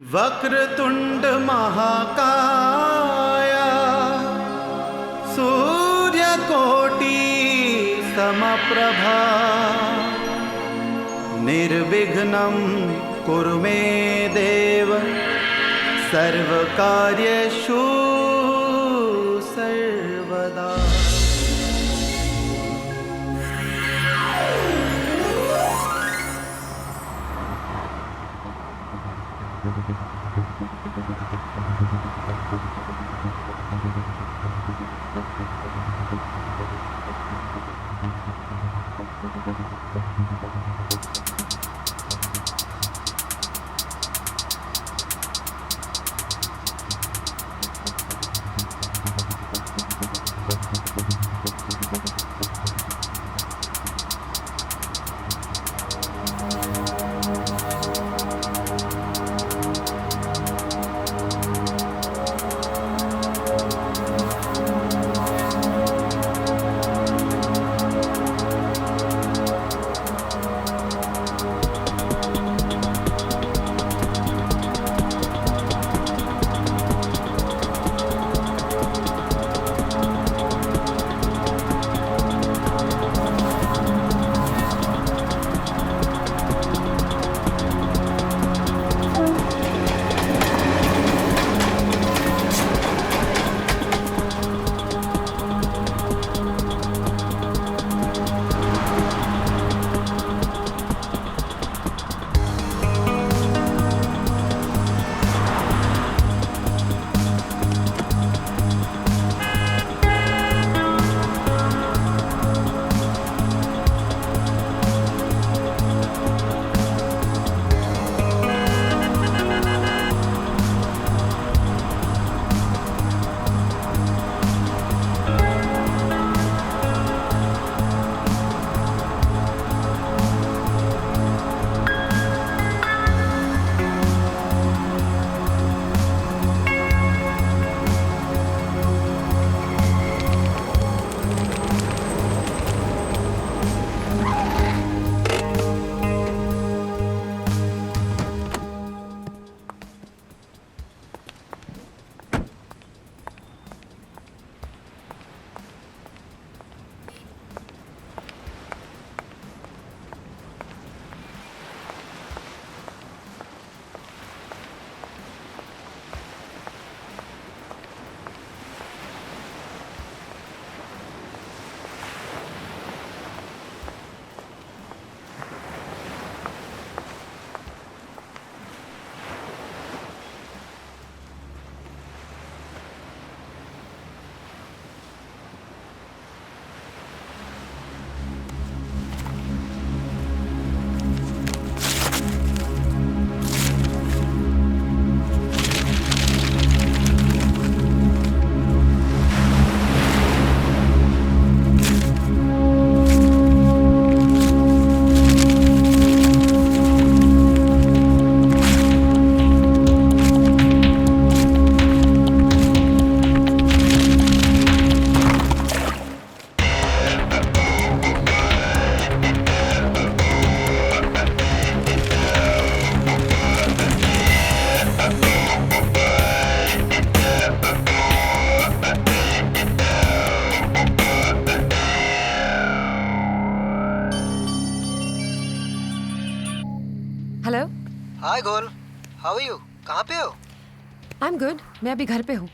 वक्रतुंड महाकाया सूर्यकोटि समप्रभा निर्विघ्नं कुरु मे देव सर्वकार्येषु सर्वदा। हेलो। हाय गोल, हाउ आर यू? कहाँ पे हो? I am good. मैं अभी घर पे हूँ,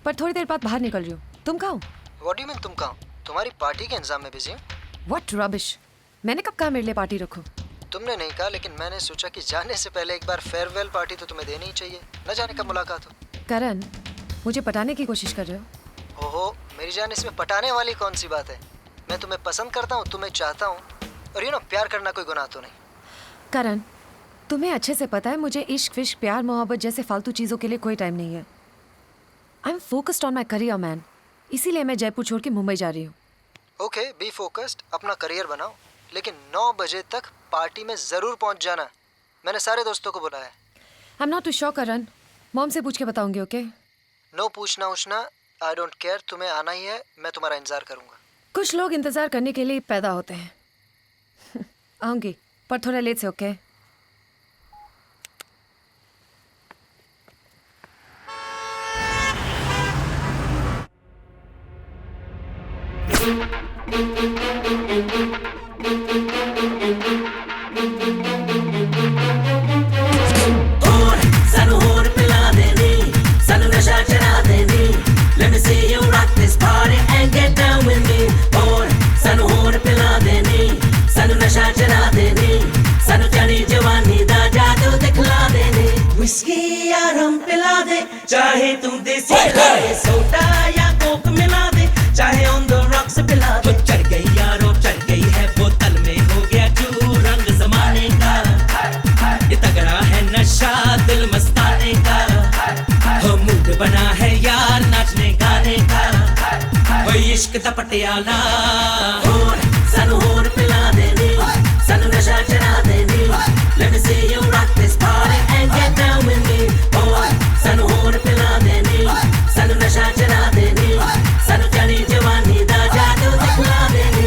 पर थोड़ी देर बाद बाहर निकल रही हूँ। तुम कहाँ हो? व्हाट डू यू मीन तुम कहाँ? तुम्हारी पार्टी के इंतजाम में बिजी हूँ। What rubbish. मैंने कब कहा मेरे लिए पार्टी रखो? तुमने नहीं कहा, लेकिन मैंने सोचा कि जाने से पहले एक बार फेयरवेल पार्टी तो तुम्हें देनी ही चाहिए, न जाने कब मुलाकात हो। करण, मुझे पटाने की कोशिश कर रहे हो? ओहो मेरी जान, इसमें पटाने वाली कौन सी बात है? मैं तुम्हें पसंद करता हूँ, तुम्हें चाहता हूँ, और यू नो प्यार करना कोई गुनाह तो नहीं। करण, तुम्हें अच्छे से पता है मुझे इश्क फिश्क प्यार मोहब्बत जैसे फालतू चीज़ों के लिए कोई टाइम नहीं है। I am focused on my career man, इसीलिए मैं जयपुर छोड़ के मुंबई जा रही हूँ। ओके, बी फोकस्ड, अपना करियर बनाओ, लेकिन 9 बजे तक पार्टी में जरूर पहुंच जाना। मैंने सारे दोस्तों को बुलाया है। I am not too sure Karan, mom से पूछ के बताऊंगी। ओके? नो पूछना उछना, आई डोंट केयर, तुम्हें आना ही है, मैं तुम्हारा इंतजार करूंगा। कुछ लोग इंतजार करने के लिए पैदा होते हैं। आऊंगी, पर थोड़ा लेट से। ओके? चाहे सोडा या कोक मिला दे, चाहे ऑन द रॉक्स पिला दे। चढ़ गई यारो चढ़ गई है बोतल में, हो गया चू रंग जमाने का। ये तगड़ा है नशा दिल मस्ताने का, हो मूड बना है यार नाचने गाने का। ओ इश्क दा पटियाला होर सानू होर पिला दे नी, सानू नशा चढ़ा दे नी। Let me see you rock this party and get down with me. Oh, सानू होर पिला दे नी, सानू नशा चढ़ा दे नी, सानू जानी जवानी दा जादू दिखला दे नी।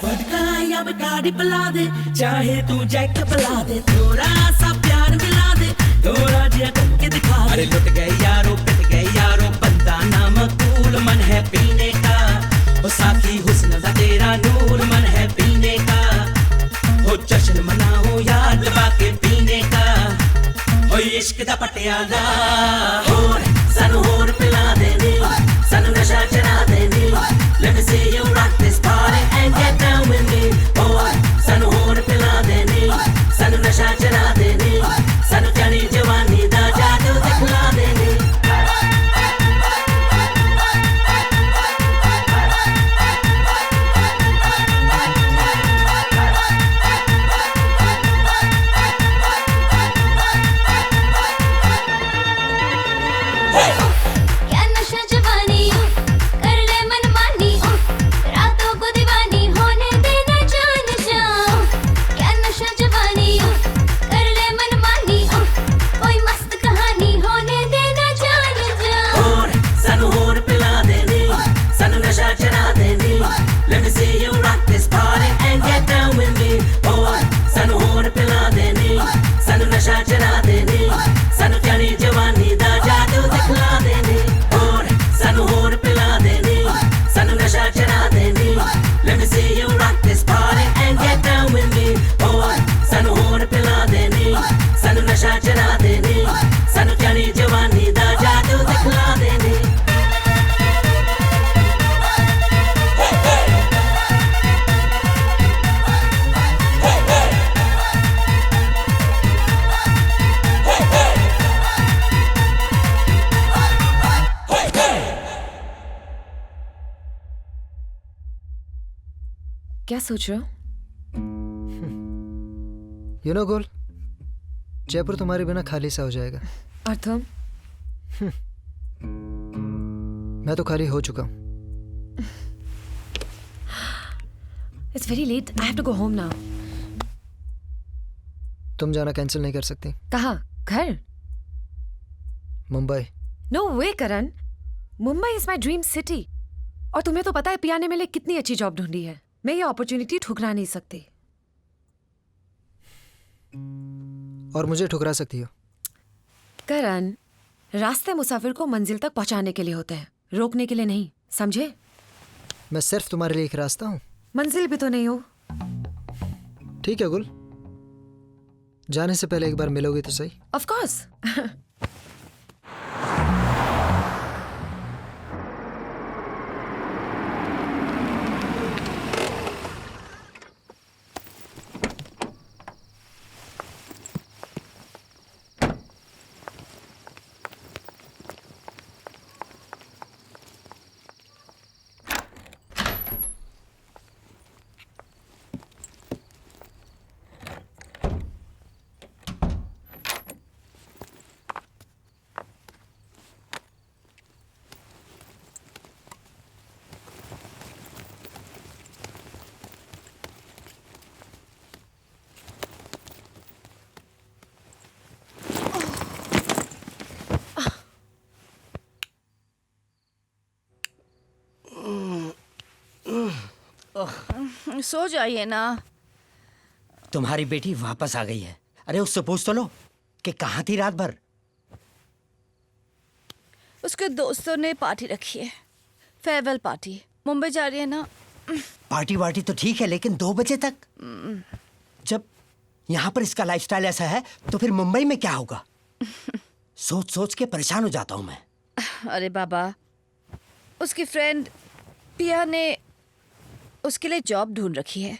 वोडका या बकाडी पिला दे, चाहे तू जैक पिला दे। थोड़ा सा प्यार मिला दे, थोड़ा जिया करके दिखा दे। अरे लुट गए यारो पिट गए यारो, बंदा ना मकबूल मन है पीने का। ओ साकी हुस्न दा तेरा नूर मन है पीने का। हो जश्न मनाओ यार दबा के पीने का। ओ इश्क दा पटियाला होर सानू होर पिला दे नी, सानू नशा चढ़ा दे नी। Let me see you rock this party and get down with me. Oh, सानू होर पिला दे नी, सानू नशा चढ़ा दे नी, सानू जानी जवानी दा जादू दिखला दे नी। क्या नशा जवानी कर ले मनमानी, रातों को दीवानी होने देना जान जा। क्या नशा जवानी कर ले मनमानी, कोई मस्त कहानी होने देना जान जा। होर सानू होर पिला दे नी, सानू नशा चढ़ा दे नी। Let me see you rock this party and get down with me. Oh, सानू होर पिला दे नी, सानू नशा चढ़ा दे नी, सानू जानी जवानी दा जादू दिखला दे नी। होर सानू होर पिला दे नी, सानू नशा चढ़ा दे नी। Let me see you rock this party and get down with me. Oh, सानू होर पिला दे नी, सानू नशा चढ़ा दे नी, सानू जानी जवानी दा जादू दिखला दे नी। क्या सोच रहे हो? यू नो गोल, जयपुर तुम्हारे बिना खाली सा हो जाएगा। और तुम? मैं तो खाली हो चुका हूँ। It's very late. I have to go home now. तुम जाना कैंसिल नहीं कर सकती। कहाँ? घर? Mumbai. No way, Karan. Mumbai is my dream city. और तुम्हें तो पता है पिया ने मेरे लिए कितनी अच्छी जॉब ढूंढी है। मैं ये अपॉर्चुनिटी ठुकरा नहीं सकती। और मुझे ठुकरा सकती हो। करण, रास्ते मुसाफिर को मंजिल तक पहुंचाने के लिए होते हैं, रोकने के लिए नहीं, समझे? मैं सिर्फ तुम्हारे लिए एक रास्ता हूँ। मंजिल भी तो नहीं हो। ठीक है गुल, जाने से पहले एक बार मिलोगी तो सही। Of course. सो जाइए ना। तुम्हारी बेटी वापस आ गई है। अरे उससे पूछ तो लो कि कहाँ थी रात भर। उसके दोस्तों ने पार्टी रखी है, फेयरवेल पार्टी। मुंबई जा रही है ना। पार्टी वार्टी तो ठीक है, लेकिन 2 बजे तक? जब यहाँ पर इसका लाइफस्टाइल ऐसा है तो फिर मुंबई में क्या होगा? सोच सोच के परेशान हो जाता हूँ मैं। अरे बाबा, उसकी फ्रेंड पिया ने उसके लिए जॉब ढूंढ रखी है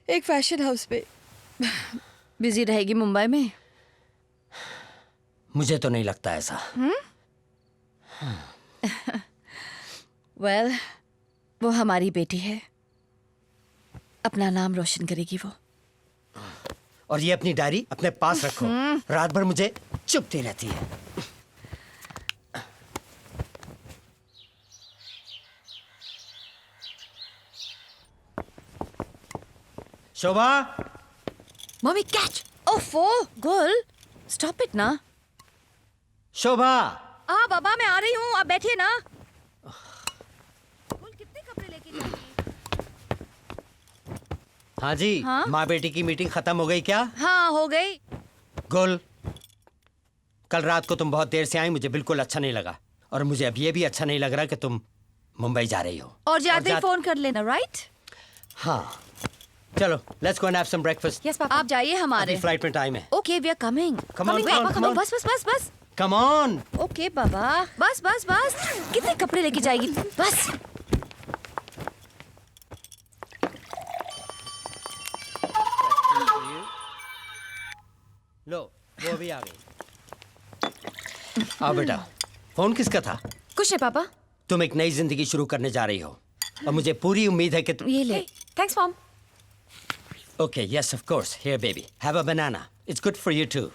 एक फैशन हाउस में। बिजी रहेगी मुंबई में। मुझे तो नहीं लगता ऐसा। वेल, वो हमारी बेटी है, अपना नाम रोशन करेगी वो। और ये अपनी डायरी अपने पास रखो, रात भर मुझे चुपती रहती है। शोभा, मम्मी कैच। ओफो गुल, स्टॉप इट ना। शोभा। हाँ बाबा, मैं आ रही हूँ, आप बैठिए ना। गुल, कितने कपड़े लेके जाएगी? हाँ जी। हाँ? माँ बेटी की मीटिंग खत्म हो गई क्या? हाँ, हो गई। गुल, कल रात को तुम बहुत देर से आई, मुझे बिल्कुल अच्छा नहीं लगा। और मुझे अब ये भी अच्छा नहीं लग रहा कि तुम मुंबई जा रही हो। और जाते ही फोन कर लेना, राइट? हाँ, चलो, let's go and have some breakfast. Yes papa. आप जाइए, हमारे फ्लाइट में टाइम है। Okay, we are coming. Come on, come on, come on. बस बस बस बस। Come on. ओके बाबा, बस बस बस। कितने कपड़े लेके जाएगी बस। लो, वो भी आ गई। आओ बेटा, फोन किसका था? कुछ नहीं पापा। तुम एक नई जिंदगी शुरू करने जा रही हो और मुझे पूरी उम्मीद है कि तुम... ये ले। Thanks mom. Okay, yes, of course. Here, baby. Have a banana. It's good for you too.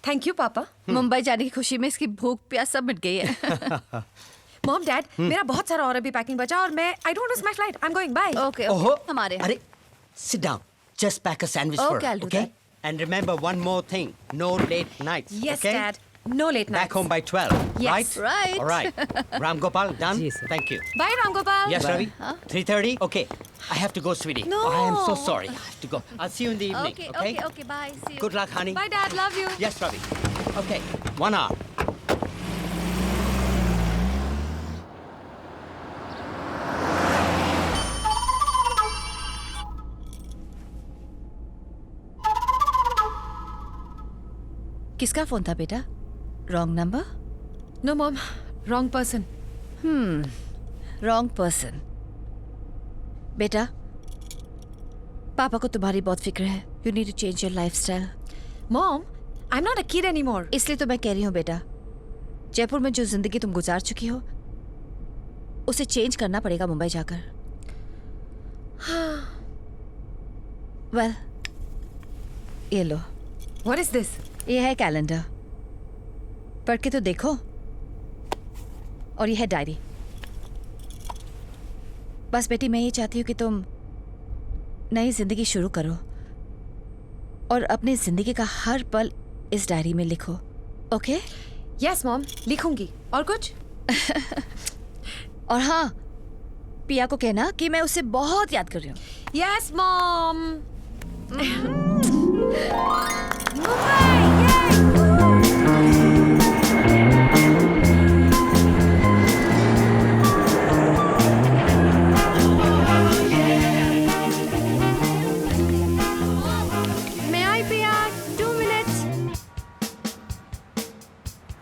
Thank you पापा। मुंबई जाने की खुशी में इसकी भूख प्यास सब मिट गई है। मॉम डैड, मेरा बहुत सारा और अभी पैकिंग बचा और मैं I don't miss my flight. I am going by. Okay ओहो, ओके, हमारे। अरे, sit down. Just pack a sandwich for Okay, her, I'll do okay? that. And remember one more thing. No late nights, Yes, okay? Dad. No late nights. Back home by 12, Yes. right? Right. All right. Ram Gopal, done? Yes, sir. Thank you. Bye, Ram Gopal. Yes, Ravi? 3:30? Okay. I have to go, sweetie. No. I am so sorry. I have to go. I'll see you in the evening, okay okay? Okay okay, bye, see you. Good luck, honey. Bye, Dad. Love you. Yes, Ravi. Okay, 1 hour. किसका phone था बेटा? Wrong number? No, mom. Wrong person. Wrong person. बेटा, पापा को तुम्हारी बहुत फिक्र है। You need to change your lifestyle. Mom, I'm not a kid anymore. इसलिए तो मैं कह रही हूँ बेटा, जयपुर में जो जिंदगी तुम गुजार चुकी हो उसे चेंज करना पड़ेगा मुंबई जाकर। वेल, ये लो, What is this? ये है कैलेंडर, पढ़ के तो देखो। और ये है डायरी। बस बेटी, मैं ये चाहती हूँ कि तुम नई जिंदगी शुरू करो और अपनी जिंदगी का हर पल इस डायरी में लिखो, ओके? Yes, mom. लिखूंगी। और कुछ? और हाँ, पिया को कहना कि मैं उसे बहुत याद कर रही हूँ। Yes, mom. मैं आई पिया, 2 minutes।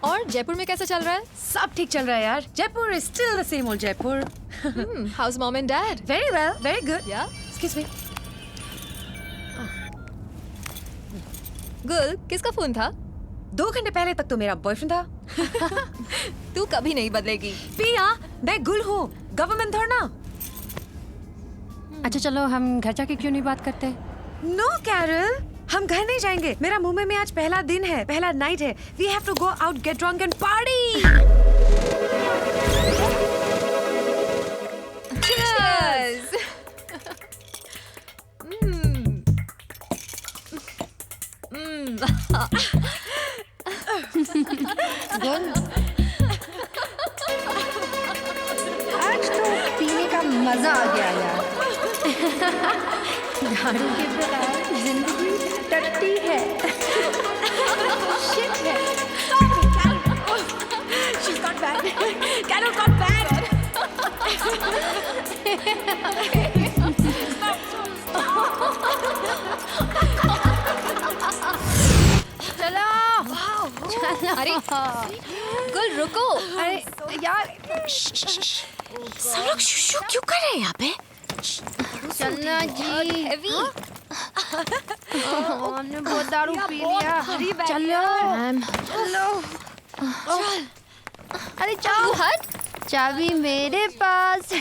और जयपुर में कैसा चल रहा है? सब ठीक चल रहा है यार। Jaipur is still the same old Jaipur. How's mom and dad? Very well, very good. Yeah? Excuse me. गुल, किसका फोन था? 2 घंटे पहले तक तो मेरा बॉयफ्रेंड था। तू कभी नहीं बदलेगी। पिया, मैं गुल हूँ, गवर्नमेंट थोड़ा ना। अच्छा चलो, हम घर जाके क्यों नहीं बात करते? नो कैरल, हम घर नहीं जाएंगे। मेरा मुंबई में आज पहला दिन है, पहला नाइट है। We have to go out, get drunk and party. Cheers! आज तो पीने का मजा आ गया यार। दारू के बगैर जिंदगी टट्टी है। Shit है। She's got back. Carol got back. चलो। अरे गुल रुको। अरे यार सब लोग शुशु क्यों कर रहे हैं यहाँ पे? चलना जी। हमने बहुत दारू पी लिया। चलो चलो। अरे जाओ। हट। चाबी मेरे पास है।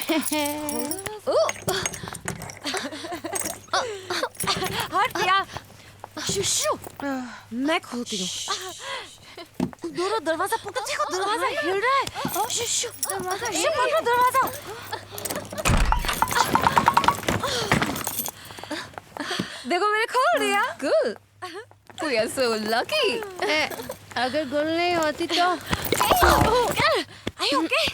हट या शुशु, मैं खोलती हूँ। दोनों दरवाजा पकड़ो, देखो दरवाजा हिल रहा है। शुशु दरवाजा हिल रहा है। दरवाजा। देखो मैंने खोल दिया। गुल, we are so lucky. अगर गुल नहीं होती तो Are you okay?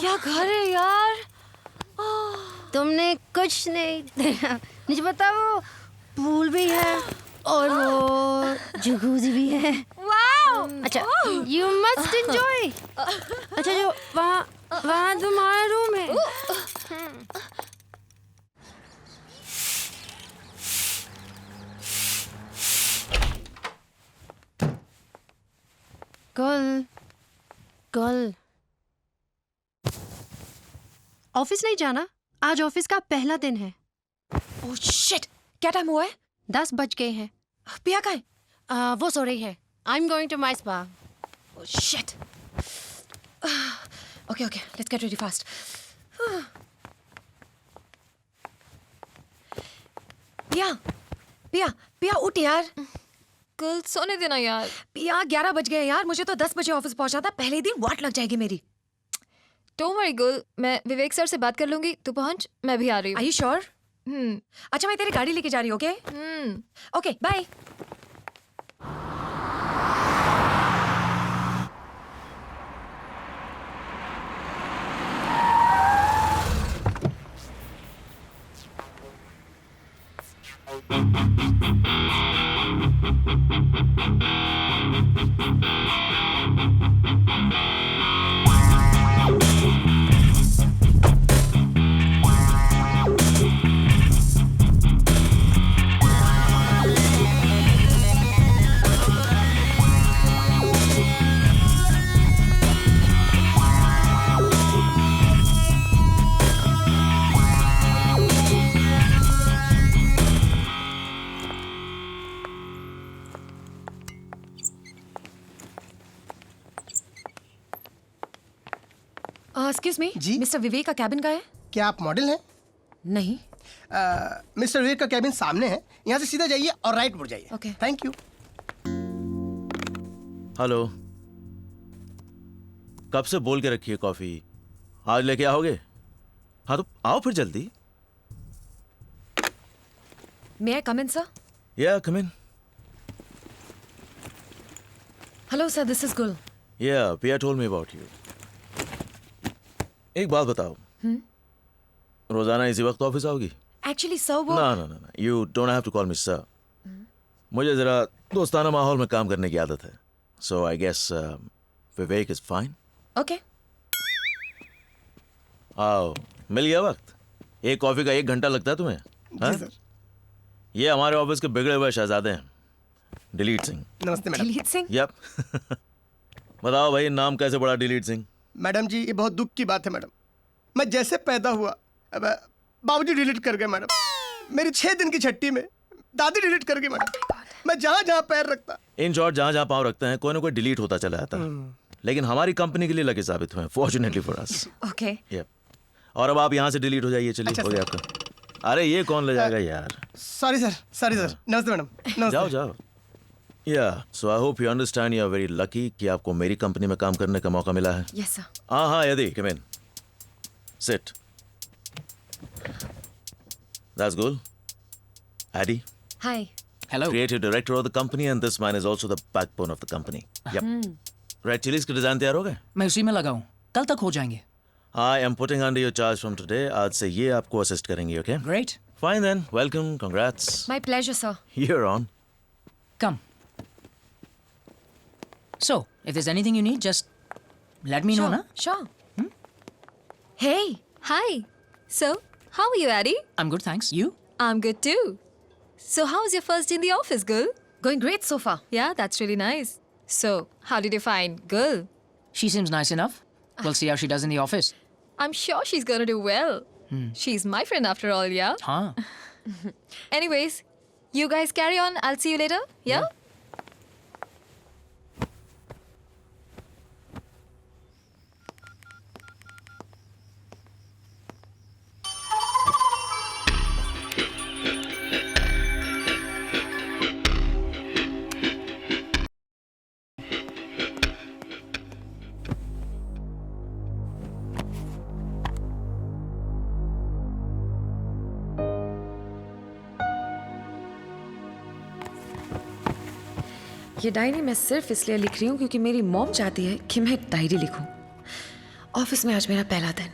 क्या घर है यार? तुमने कुछ नहीं देखा। मुझे पता, वो पूल भी है और वो जकूज़ी भी है। वाओ! अच्छा, यू मस्ट एंजॉय। अच्छा, जो वहाँ तुम्हारा रूम है। कल ऑफिस नहीं जाना? आज ऑफिस का पहला दिन है। ओह शिट, क्या टाइम हुआ है? 10 बज गए हैं। पिया कहाँ है? वो सो रही है। I am going to my spa. Oh shit. Okay, let's get ready fast. पिया उठ यार। गुल सोने देना यार। पिया 11 बज गए यार, मुझे तो 10 बजे ऑफिस पहुंचा था। पहले दिन वाट लग जाएगी मेरी। डोंट वरी गुल, मैं विवेक सर से बात कर लूंगी। तू पहुंच, मैं भी आ रही Are हूँ। you sure? अच्छा, मैं तेरी गाड़ी लेके जा रही हूँ। Okay bye. एक्सक्यूज मी जी? मिस्टर विवेक का कैबिन का है? क्या आप मॉडल हैं? नहीं। मिस्टर विवेक का कैबिन सामने है, यहाँ से सीधा जाइए और राइट मुड़ जाइए। ओके। Thank you. हेलो, कब से बोल के रखी है कॉफी? आज लेके आओगे? हाँ तो आओ फिर जल्दी। मे आई कम इन सर? या कम इन। हेलो सर, दिस इज गुल। या पिया टोल्ड मी अबाउट यू। एक बात बताओ, रोजाना इसी वक्त ऑफिस आओगी? एक्चुअली सर वो ना, you don't have to call me sir. मुझे जरा दोस्ताना माहौल में काम करने की आदत है। So I guess Vivek is fine. Okay. आओ, मिल गया वक्त। एक कॉफी का 1 घंटा लगता है तुम्हें? हाँ? जी सर। ये हमारे ऑफिस के बिगड़े हुए शहजादे हैं, दिलीप सिंह। नमस्ते मैडम। दिलीप सिंह? यप। बताओ भाई, नाम कैसे पड़ा दिलीप सिंह? मैडम जी, ये बहुत दुख की बात है मैडम। मैं जैसे पैदा हुआ, अब बाबूजी डिलीट कर गए मैडम। मेरी 6 दिन की छट्टी में दादी डिलीट कर गई मैडम। मैं जहाँ जहाँ पैर रखता, इन शॉर्ट जहाँ जहाँ पाँव रखते हैं कोई ना कोई डिलीट होता चला जाता है। लेकिन हमारी कंपनी के लिए लकी साबित हुए, fortunately for us. Okay. Yep. और अब आप यहाँ से डिलीट हो जाइए। चलिए, अच्छा, हो गया आपका। अरे ये कौन ले जाएगा यार? Sorry sir. नमस्ते मैडम। नमस्ते। जाओ। या so I hope you understand, you are very lucky कि आपको मेरी कंपनी में काम करने का मौका मिला है। Yes sir. हाँ, Eddie come in, sit. That's Gul. Eddie, hi. Hello. creative director of the company, and this man is also the backbone of the company. Yep. Red chilies के डिजाइन तैयार हो गए? मैं उसी में लगा हूँ, कल तक हो जाएंगे। I am putting under your charge from today. आज से ये आपको असिस्ट करेंगे, okay? Great. Fine then. Welcome. Congrats. My pleasure sir. You're on. Come. So, if there's anything you need, just let me know, na? Sure. Hey. Hi. So, how are you, Addie? I'm good, thanks. You? I'm good too. So how's your first day in the office, girl? Going great so far. Yeah, that's really nice. So, how did you find girl? She seems nice enough. We'll see how she does in the office. I'm sure she's gonna do well. She's my friend after all, yeah? Huh? Anyways, you guys carry on. I'll see you later, yeah? ये diary मैं सिर्फ इसलिए लिख रही हूँ क्योंकि मेरी mom चाहती है कि मैं एक डायरी लिखूं। ऑफिस में आज मेरा पहला दिन।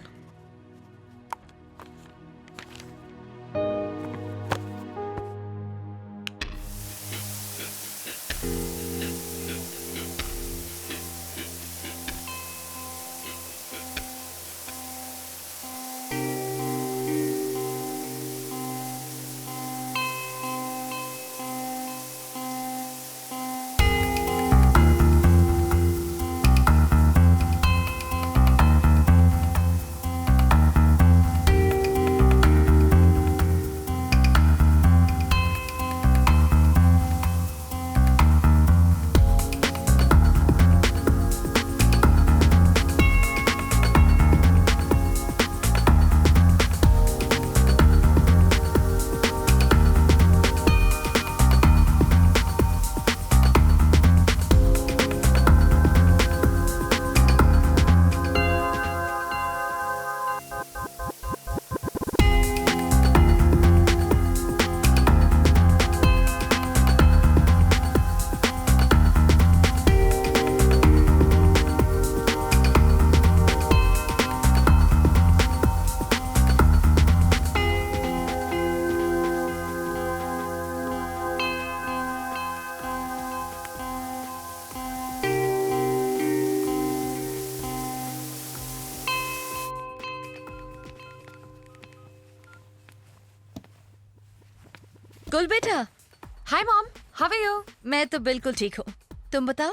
गुल बेटा। Hi mom, how are you? मैं तो बिल्कुल ठीक हूँ। तुम बताओ,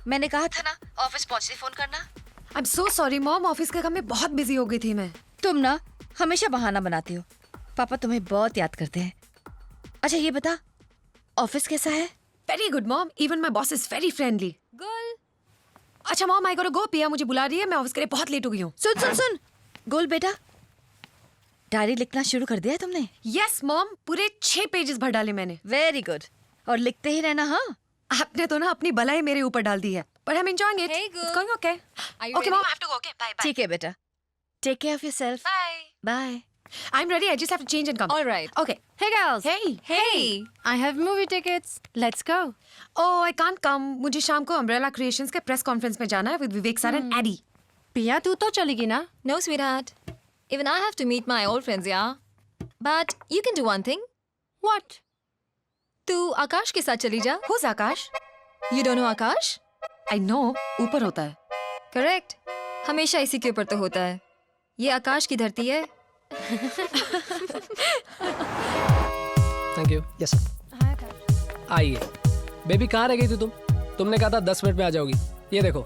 मैंने कहा था ना ऑफिस पहुंचते फोन करना। I am so sorry mom, office के काम में बहुत बिजी हो गई थी मैं। तुम ना हमेशा बहाना बनाती हो। पापा तुम्हें बहुत याद करते हैं। अच्छा ये बता, ऑफिस कैसा है? Very good mom, even my boss is very friendly. Girl. अच्छा mom, I got to go, Piya मुझे बुला रही है, मैं ऑफिस के लिए बहुत लेट हो गई हूँ। सुन सुन सुन, गुल बेटा, डायरी लिखना शुरू कर दिया है तुमने? यस मॉम, पूरे 6 पेजेस भर डाले मैंने। वेरी गुड, और लिखते ही रहना। हाँ, आपने तो ना अपनी बलाई मेरे ऊपर डाल दी है, but I'm enjoying it. Hey, girl. It's going okay. Are you Okay, ready? mom, I have to go. Okay, bye, bye. ठीक है बेटा, take care of yourself. Bye. Bye. I'm ready. I just have to change and come. All right. Okay. Hey girls. Hey. Hey. I have movie tickets. Let's go. Oh, I can't come. मुझे शाम को Umbrella Creations के press conference में जाना है with Vivek sir and Addy. पिया तू तो चलेगी ना? No, sweetheart. Even I have to meet my old friends, yeah. But you can do one thing. What? तू आकाश के साथ चली जा. Who's Akash? You don't know Akash? I know. ऊपर होता है. Correct. हमेशा इसी के ऊपर तो होता है. ये आकाश की धरती है. Thank you. Yes sir. आइए। बेबी कहाँ रह गई थी तुम? तुमने कहा था 10 मिनट में आ जाओगी। ये देखो,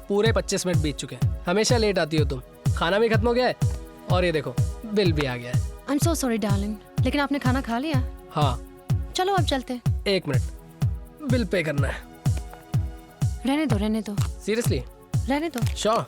पूरे 25 मिनट बीत चुके हैं। हमेशा लेट आती हो तुम। खाना भी खत्म हो गया है और ये देखो बिल भी आ गया है। I'm so sorry, darling. लेकिन आपने खाना खा लिया? हाँ। चलो अब चलते हैं। 1 मिनट, बिल पे करना है। रहने दो, रहने दो। सीरियसली? रहने दो। Sure?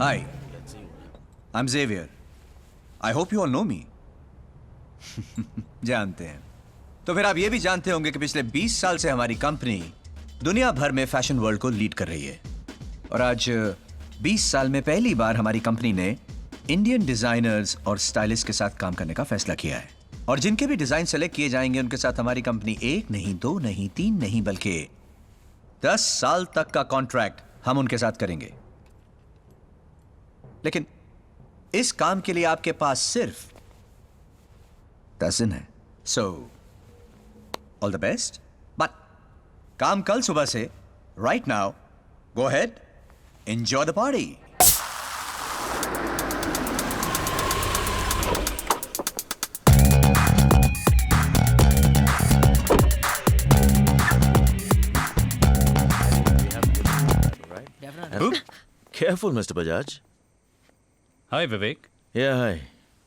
Hi, I'm Xavier. I hope you all know me. जानते हैं। तो फिर आप ये भी जानते होंगे कि पिछले 20 साल से हमारी कंपनी दुनिया भर में फैशन वर्ल्ड को लीड कर रही है। और आज 20 साल में पहली बार हमारी कंपनी ने इंडियन डिजाइनर्स और स्टाइलिस्ट के साथ काम करने का फैसला किया है। और जिनके भी डिजाइन सेलेक्ट किए जाएंगे उनके साथ हमारी कंपनी 1 नहीं 2 नहीं 3 नहीं बल्कि 10 साल तक का कॉन्ट्रैक्ट हम उनके साथ करेंगे। लेकिन इस काम के लिए आपके पास सिर्फ 10 दिन है। So all the best. But काम कल सुबह से, right now, go ahead, enjoy the party. Careful, Mr. Bajaj. Hi, Vivek. Yeah, hi.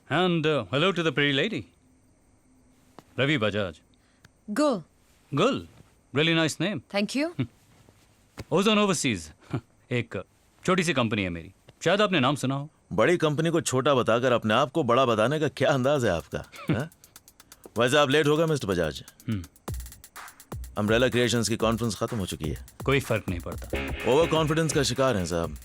And hello to the pretty lady. Ravi Bajaj. Gul. Gul. Really nice name. Thank you. Ozone Overseas. एक छोटी सी company है मेरी, शायद आपने नाम सुना हो। बड़ी कंपनी को छोटा बताकर अपने आप को बड़ा बताने का क्या अंदाज है आपका? हाँ? वैसे आप लेट हो गए मिस्टर बजाज। अम्ब्रेला क्रिएशंस की कॉन्फ्रेंस खत्म हो चुकी है। कोई फर्क नहीं पड़ता। ओवर कॉन्फिडेंस का शिकार हैं साहब।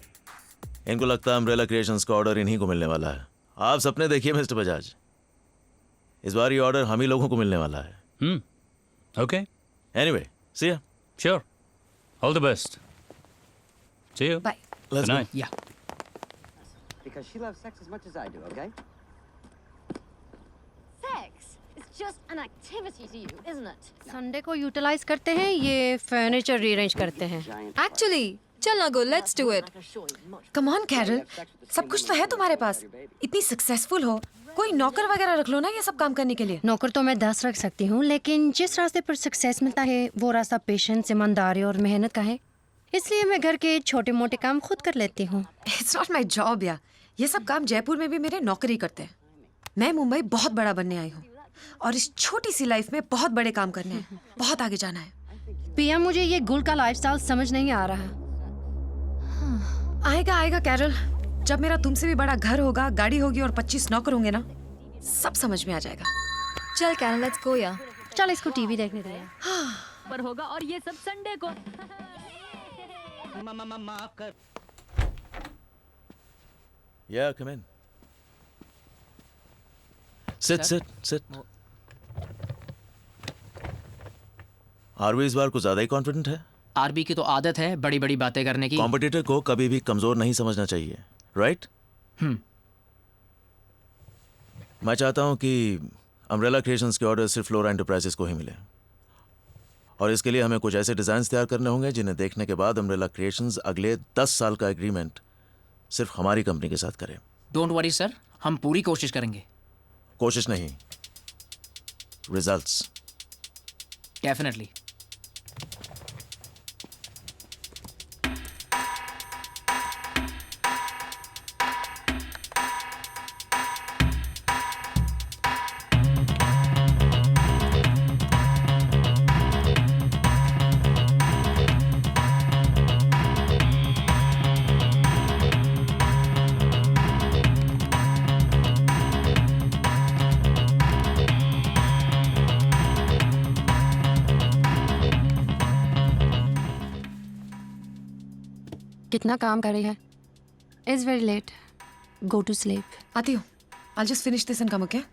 इनको लगता है अम्ब्रेला क्रिएशंस का ऑर्डर इन्हीं को मिलने वाला है। आप सपने देखिए मिस्टर बजाज, इस बार ये ऑर्डर हम ही लोगों को मिलने वाला है। ओके। एनीवे, सी या। Sure. All the best. See you. Bye. Let's Good night. go. Yeah. Because she loves sex as much as I do, okay? Sex is just an activity to you, isn't it? Sunday को utilise करते हैं, ये furniture rearrange करते हैं। Actually, चल ना गो, let's do it. Come on, Carol. सब कुछ तो है तुम्हारे पास। इतनी सक्सेसफुल हो, कोई नौकर वगैरह रख लो ना ये सब काम करने के लिए। नौकर तो मैं 10 रख सकती हूँ, लेकिन जिस रास्ते पर सक्सेस मिलता है वो रास्ता पेशेंस, ईमानदारी और मेहनत का है। इसलिए मैं घर के छोटे मोटे काम खुद कर लेती हूँ। इट्स नॉट माई जॉब या ये सब काम जयपुर में भी मेरे नौकरी करते हैं। मैं मुंबई बहुत बड़ा बनने आई हूँ और इस छोटी सी लाइफ में बहुत बड़े काम करने हैं, बहुत आगे जाना है। पिया, मुझे ये गुल का लाइफस्टाइल समझ नहीं आ रहा। आएगा आएगा कैरल, जब मेरा तुमसे भी बड़ा घर होगा, गाड़ी होगी और 25 नौकर होंगे ना, सब समझ में आ जाएगा। चल कैरल, लेट्स गो या। चल इसको टीवी देखने दे। पर होगा और ये सब संडे को। माफ कर। Yeah, come in. Sit. RB इस बार कुछ ज्यादा ही कॉन्फिडेंट है। आरबी की तो आदत है बड़ी बड़ी बातें करने की। कॉम्पिटिटर को कभी भी कमजोर नहीं समझना चाहिए, राइट? मैं चाहता हूं कि अम्ब्रेला क्रिएशंस के ऑर्डर सिर्फ फ्लोरा एंटरप्राइजेस को ही मिले, और इसके लिए हमें कुछ ऐसे डिजाइन तैयार करने होंगे जिन्हें देखने के बाद अम्ब्रेला क्रिएशंस अगले 10 साल का एग्रीमेंट सिर्फ हमारी कंपनी के साथ करे। डोंट वरी सर, हम पूरी कोशिश करेंगे। कोशिश नहीं, रिजल्ट्स। डेफिनेटली। कितना काम कर रही है? It's very late, go to sleep. आती हूँ। I'll just finish this and come, okay?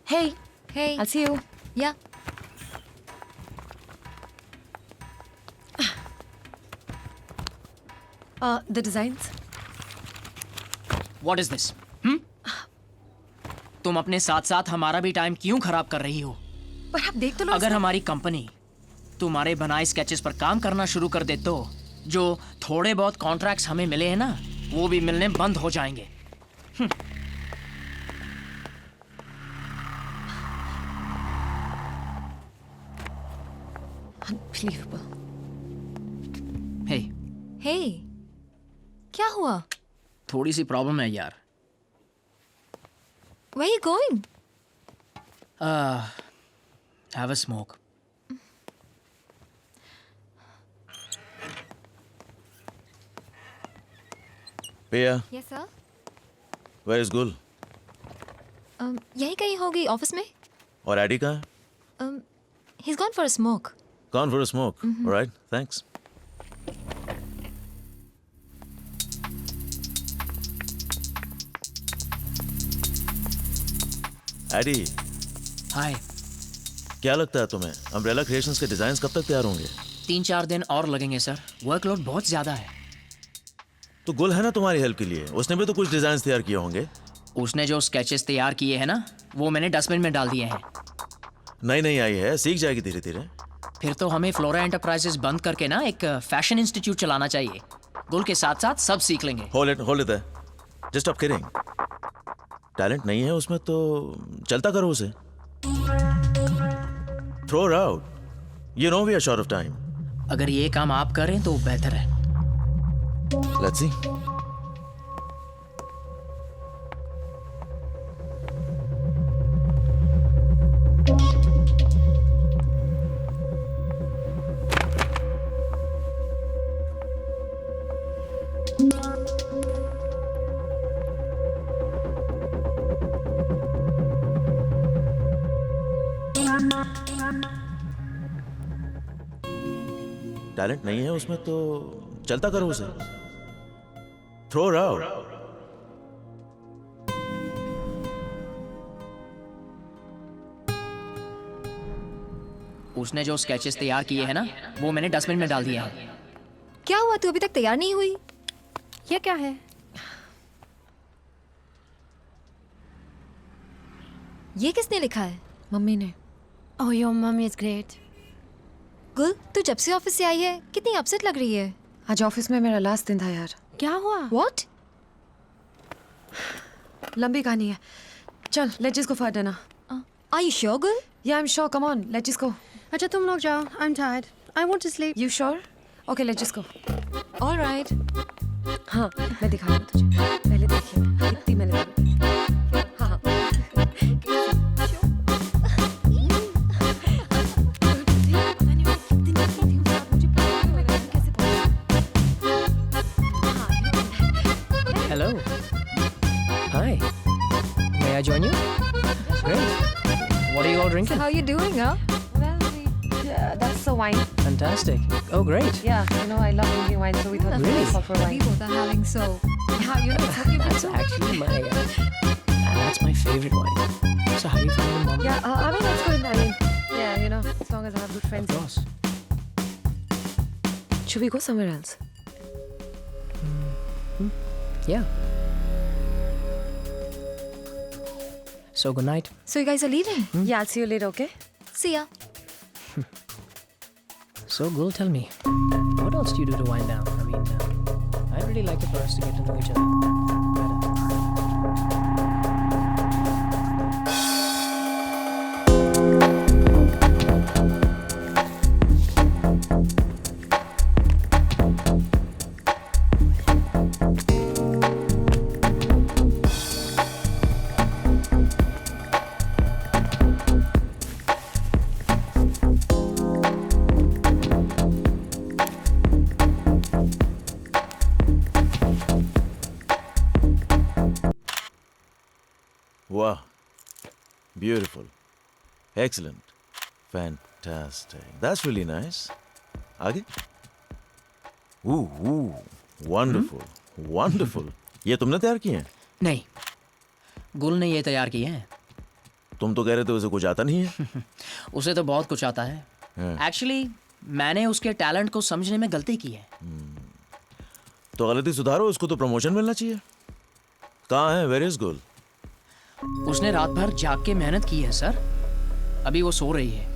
Hey. Hey. I'll see you. Yeah. The designs. What is this? तुम अपने साथ साथ हमारा भी टाइम क्यों खराब कर रही हो? पर आप देख तो लो। अगर हमारी कंपनी तुम्हारे बनाए स्केचेस पर काम करना शुरू कर दे तो जो थोड़े बहुत कॉन्ट्रैक्ट्स हमें मिले हैं ना, वो भी मिलने बंद हो जाएंगे। Unbelievable. Hey. Hey. क्या हुआ? थोड़ी सी प्रॉब्लम है यार। Where are you going? Have a smoke. पिया, Yes sir. where is गुल? यही कहीं होगी ऑफिस में. और एडी कहाँ है? He's gone for a smoke. Gone for a smoke. All right, thanks. Eddie, hi. क्या लगता है तुम्हें अम्ब्रेला क्रिएशंस के डिजाइन्स कब तक तैयार होंगे? 3-4 दिन और लगेंगे सर. वर्कलोड बहुत ज्यादा है. तो गुल है ना तुम्हारी हेल्प के लिए, उसने भी तो कुछ डिजाइन्स तैयार किए होंगे. उसने जो स्केचेस तैयार किए हैं ना, वो मैंने डस्टबिन में डाल दिए हैं. नई आई है, सीख जाएगी धीरे धीरे. फिर तो हमें फ्लोरा एंटरप्राइजेस बंद करके ना एक फैशन इंस्टीट्यूट चलाना चाहिए. गुल के साथ साथ सब सीख लेंगे. Hold it. Just stop kidding. Talent नहीं है उसमें तो चलता करो उसे. Throw it out. You know we are short of time. अगर ये काम आप करें तो बेहतर है. Let's see. टैलेंट नहीं है उसमें तो चलता करो उसे. Throw it out. उसने जो स्केचेस तैयार किए हैं ना, वो मैंने डस्टबिन में डाल दिए हैं. क्या हुआ, तू अभी तक तैयार नहीं हुई? ये क्या है? ये किसने लिखा है? मम्मी ने. Oh, your mummy is great. गुल, तू जब से ऑफिस से आई है कितनी अपसेट लग रही है. आज ऑफिस में मेरा लास्ट दिन था यार. क्या हुआ? What? लंबी कहानी है. चल, let's just go for dinner. Are you sure, Gul? Yeah, I'm sure. Come on, let's just go. अच्छा तुम लोग जाओ. I'm tired. I want to sleep. You sure? Okay, let's just go. All right. हाँ, मैं दिखाऊंगा तुझे. पहले देखिए कितनी मैंने देखी. हाँ. Hello. Hi. May I join you? Great. What are you all drinking? How are you doing, huh? Well, that's the wine. Fantastic. Oh, great. Yeah, you know I love drinking wine, so we thought Really? we'd go for wine. We both are having so. Yeah, you know it's okay. That's actually my. That's my favorite wine. So how do you find the mom? Yeah, I mean that's good. I mean, yeah, you know, as long as I have good friends. Of course. Should we go somewhere else? Yeah. So good night. So you guys are leaving? Yeah, I'll see you later, okay? See ya. So Gul, tell me, what else do you do to wind down? I mean, I'd really like it for us to get to know each other Wow. Beautiful. Excellent. Fantastic. That's really nice. आगे? Ooh, wonderful. Wonderful. ये तुमने तैयार किए हैं? नहीं, गुल ने ये तैयार किए हैं. तुम तो कह रहे थे उसे कुछ आता नहीं है. उसे तो बहुत कुछ आता है. एक्चुअली मैंने उसके टैलेंट को समझने में गलती की है. तो गलती सुधारो, उसको तो प्रमोशन मिलना चाहिए. कहाँ है? वेयर इज गुल? उसने रात भर जाग के मेहनत की है सर. अभी वो सो रही है.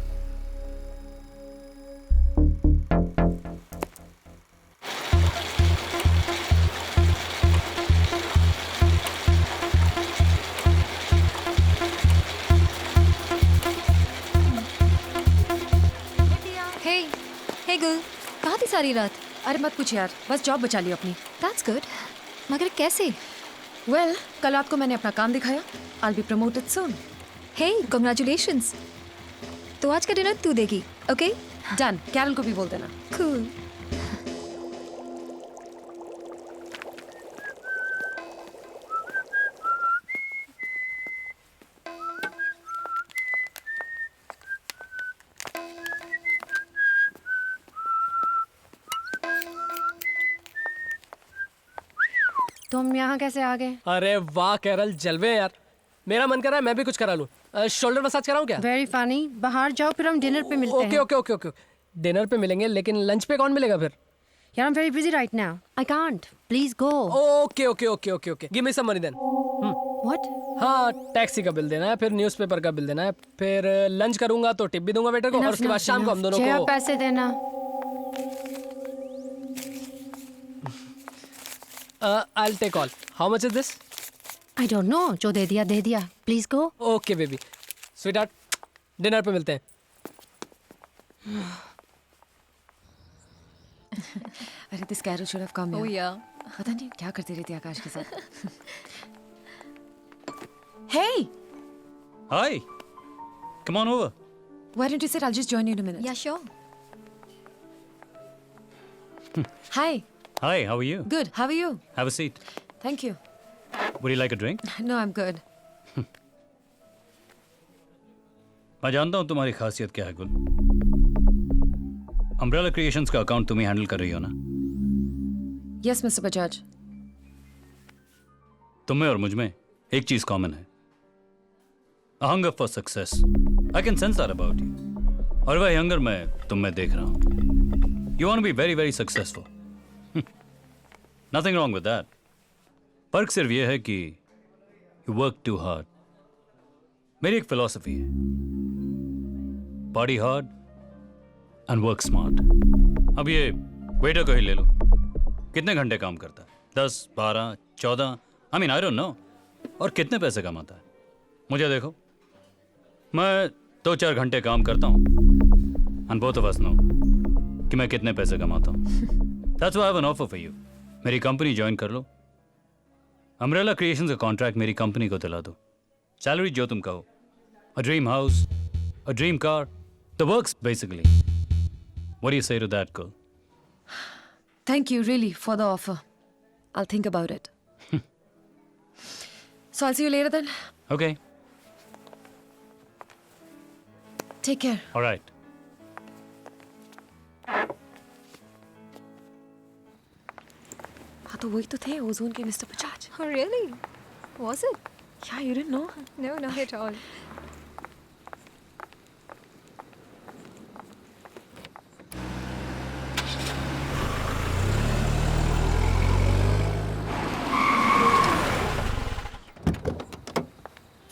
Hey Gul, कहाँ थी सारी रात? अरे मत पूछ यार, बस जॉब बचा ली अपनी. That's good. मगर कैसे? Well, कल रात को मैंने अपना काम दिखाया. I'll be promoted soon. Hey, congratulations. तो आज का डिनर तू देगी, okay? Done. कैरल को भी बोल देना. Cool. तुम यहाँ कैसे आ गए? अरे वाह केरल, जलवे हैं यार। मेरा मन कर रहा है मैं भी कुछ करा लूं। शोल्डर मसाज कराऊं क्या? Very funny. बाहर जाओ, फिर हम डिनर पे मिलते ओके हैं। Okay okay okay. डिनर पे मिलेंगे, लेकिन लंच पे कौन मिलेगा फिर? यार, I'm very busy right now. I can't. Please go. Okay okay okay okay okay. Give me some money then. What? हाँ, टैक्सी का बिल देना है, फिर न्यूज़पेपर का बिल देना है, फिर लंच करूंगा तो टिप भी दूंगा वेटर को, और उसके बाद शाम को हम दोनों को पैसे देना। I'll take all. How much is this? I don't know. जो दे दिया। Please go. Okay baby. Sweetheart, dinner पे मिलते हैं। अरे this Carol should have come. Oh yeah. पता नहीं क्या करती रहती है आकाश के साथ। Hey, Hi. Come on over. why don't you sit? I'll just join you in a minute. Yeah, sure. Hi. Hi, how are you? Good. How are you? Have a seat. Thank you. Would you like a drink? No, I'm good. मैं जानता हूँ तुम्हारी खासियत क्या है गुल। Umbrella creations का account तुम ही हैंडल कर रही हो ना? Yes, Mr. Bajaj. तुम में और मुझ में एक चीज कॉमन है, a hunger for success. I can sense that about you. और वही हंगर मैं तुम में देख रहा हूँ। You want to be very very successful. Nothing wrong with that. फर्क सिर्फ ये है कि you work too hard. मेरी एक फिलॉसफी है, party hard and work smart. अब ये वेटर को ही ले लो, कितने घंटे काम करता है? 10, 12, 14, I mean I don't know. और कितने पैसे कमाता है? मुझे देखो, मैं 2-4 घंटे काम करता हूँ, and both of us know कि मैं कितने पैसे कमाता हूँ। That's why I have an offer for you. मेरी कंपनी ज्वाइन कर लो, अम्ब्रेला क्रिएशंस का कॉन्ट्रैक्ट मेरी कंपनी को दिला दो, सैलरी जो तुम कहो, a dream house, a dream car, the works basically. What do you say to that, girl? Thank you really for the offer. I'll think about it. So I'll see you later then. Okay. Take care. All right. हाँ तो वही तो थे ozone के mister Bajaj. Oh really? Was it? Yeah, you didn't know? No, not at all.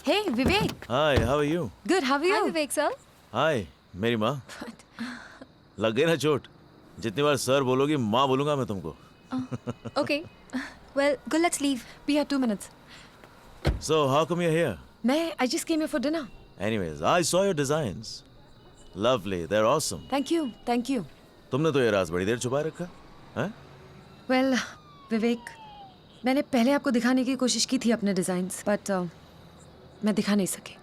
Hey, Vivek. Hi, how are you? Good, how are you? Hi, Vivek sir. Hi, मेरी माँ। लग गई ना चोट? जितनी बार सर बोलोगी माँ बोलूंगा मैं तुमको। Okay. Well, good. Let's leave. We have 2 minutes. So how come you're here? I just came here for dinner. Anyways, I saw your designs. Lovely, they're awesome. Thank you, thank you. तुमने तो ये राज बड़ी देर छुपा रखा, हैं? Well, विवेक, मैंने पहले आपको दिखाने की कोशिश की थी अपने डिजाइन्स, बट मैं दिखा नहीं सकी।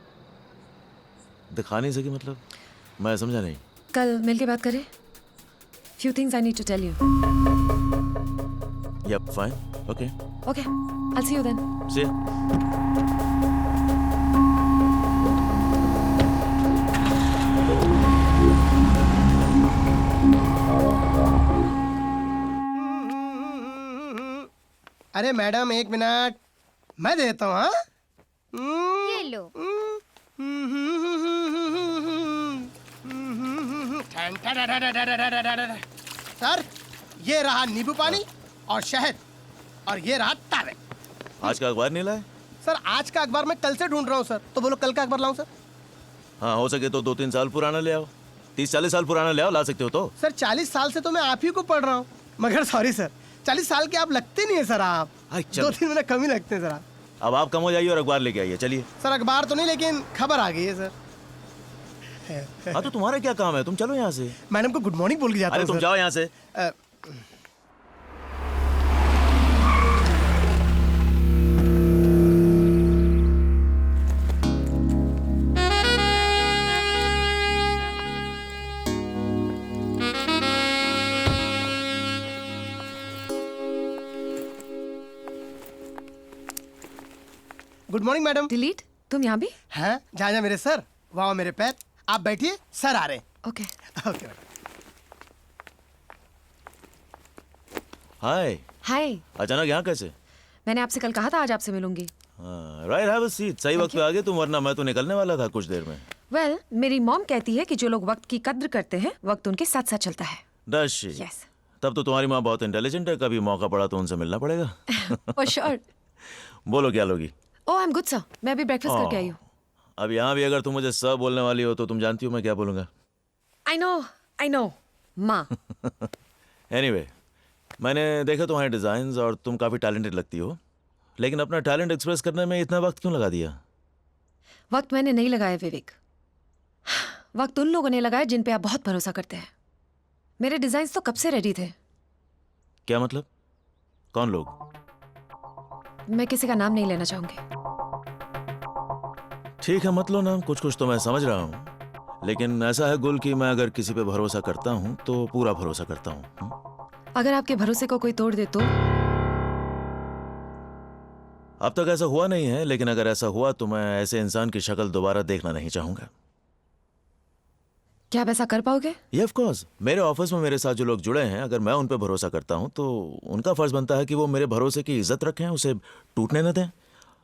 दिखा नहीं सकी मतलब? मैं समझा नहीं। कल मिल के बात करें? Few things I need to tell you. Yep, fine. Okay. Okay, I'll see you then. See ya. अरे मैडम 1 मिनट, मैं देता हूँ। हाँ, ये लो। सर, ये रहा नींबू पानी और शहद, और ये रहा तावे। आज का अखबार नहीं लाए? सर, आज का अखबार मैं कल से ढूंढ रहा हूँ सर, तो बोलो कल का अखबार लाऊं सर? हाँ, हो सके तो 2-3 साल पुराना ले आओ, 30-40 साल पुराना ले आओ, ला सकते हो तो। सर 40 साल से तो मैं आप ही को पढ़ रहा हूँ, मगर सॉरी सर, 40 साल के आप लगते नहीं है सर। आप 2-3 महीने कम ही लगते हैं सर आप। अब आप कम हो जाइए और अखबार लेके आइए, चलिए। सर अखबार तो नहीं, लेकिन खबर आ गई है सर। हाँ तो तुम्हारा क्या काम है, तुम चलो यहाँ से। मैडम को गुड मॉर्निंग बोल के जाता हूँ। अरे तुम जाओ यहाँ से। Good morning madam. डिलीट, तुम यहाँ भी? हैं, जा मेरे सर, वाह मेरे पैर। आप बैठिए, सर आ रहे हैं। Okay okay. हाय। हाय। अचानक यहाँ कैसे? मैंने आपसे कल कहा था आज आपसे मिलूंगी। Right, have a seat. सही वक्त पे आ गए तुम, वरना मैं तो निकलने वाला था कुछ देर में। वेल, मेरी मॉम कहती है कि जो लोग वक्त की कद्र करते हैं वक्त उनके साथ साथ चलता है। Does she? यस। तब तो तुम्हारी माँ बहुत इंटेलिजेंट है, कभी मौका पड़ा तो उनसे मिलना पड़ेगा। For sure. बोलो क्या लोगी? ओह, आई एम गुड सर, मैं अभी ब्रेकफास्ट करके आई हूँ। अब यहाँ भी अगर तुम मुझे सर बोलने वाली हो तो तुम जानती हो मैं क्या बोलूँगा। आई नो, माँ। एनीवे, मैंने देखा तुम्हारे डिज़ाइंस और तुम काफ़ी टैलेंटेड लगती हो, लेकिन अपना टैलेंट एक्सप्रेस करने में इतना वक्त क्यों लगा दिया? वक्त मैंने नहीं लगाया विवेक, वक्त उन लोगों ने लगाया जिन पे आप बहुत भरोसा करते हैं। मेरे डिजाइन्स तो कब से रेडी थे। क्या मतलब? कौन लोग? मैं किसी का नाम नहीं लेना चाहूंगी। ठीक है, मत लो नाम, कुछ कुछ तो मैं समझ रहा हूँ, लेकिन ऐसा है गुल कि मैं अगर किसी पे भरोसा करता हूँ तो पूरा भरोसा करता हूँ। अगर आपके भरोसे को कोई तोड़ दे तो? अब तक ऐसा हुआ नहीं है, लेकिन अगर ऐसा हुआ तो मैं ऐसे इंसान की शक्ल दोबारा देखना नहीं चाहूंगा। क्या आप ऐसा कर पाओगे? ये ऑफ कोर्स। मेरे ऑफिस में मेरे साथ जो लोग जुड़े हैं, अगर मैं उन पे भरोसा करता हूं तो उनका फर्ज बनता है कि वो मेरे भरोसे की इज्जत रखें, उसे टूटने न दें।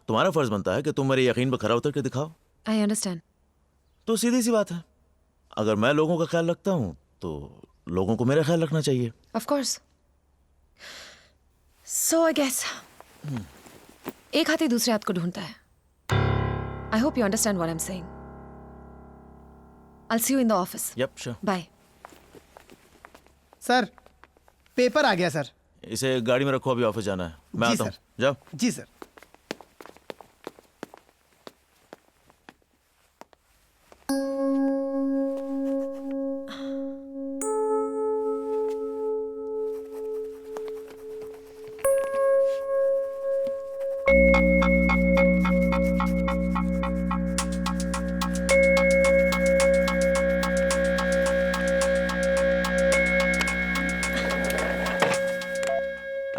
तुम्हारा फर्ज बनता है कि तुम मेरे यकीन पर खरा उतर के दिखाओ। I understand. तो सीधी सी बात है, अगर मैं लोगों का ख्याल रखता हूं तो लोगों को मेरा ख्याल रखना चाहिए। Of course. So I guess एक हाथी दूसरे हाथ को ढूंढता है। I hope you understand what I am saying. I'll see you in the office. Yep, sure. Bye. Sir, paper आ गया सर। इसे गाड़ी में रखो, अभी ऑफिस जाना है। मैं आता हूँ। जाओ। जी sir.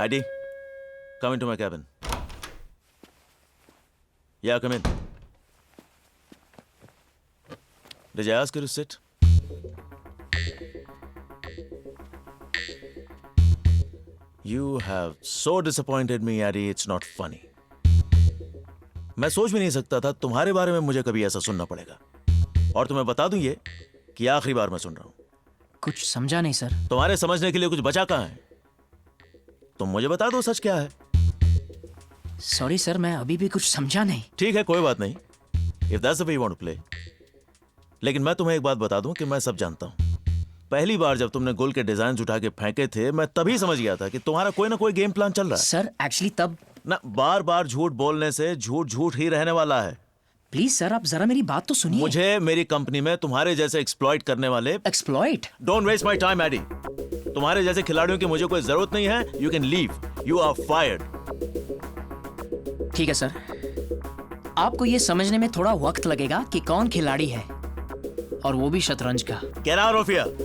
Adi, come into my cabin. Yeah, come in. Did I ask you to sit? You have so disappointed me, Adi, it's not funny. मैं सोच भी नहीं सकता था तुम्हारे बारे में मुझे कभी ऐसा सुनना पड़ेगा। और तुम्हें बता दूं ये कि आखिरी बार मैं सुन रहा हूं। कुछ समझा नहीं सर। तुम्हारे समझने के लिए कुछ बचा कहाँ है? तुम मुझे बता दो सच क्या है। सॉरी सर, मैं अभी भी कुछ समझा नहीं। ठीक है, कोई बात नहीं। If that's the way you want to play. लेकिन मैं तुम्हें एक बात बता दूं कि मैं सब जानता हूं। पहली बार जब तुमने गुल के डिजाइन उठा के फेंके थे, मैं तभी समझ गया था कि तुम्हारा कोई ना कोई गेम प्लान चल रहा है। सर एक्चुअली तब ना, बार बार झूठ बोलने से झूठ झूठ ही रहने वाला है। प्लीज सर, आप जरा मेरी बात तो सुनिए। मुझे मेरी कंपनी में तुम्हारे जैसे एक्सप्लॉइट करने वाले। Exploit? Don't waste my time Eddie. तुम्हारे जैसे खिलाड़ियों की मुझे कोई जरूरत नहीं है। You can leave, you are fired. ठीक है सर, आपको ये समझने में थोड़ा वक्त लगेगा कि कौन खिलाड़ी है, और वो भी शतरंज का। Get out of here.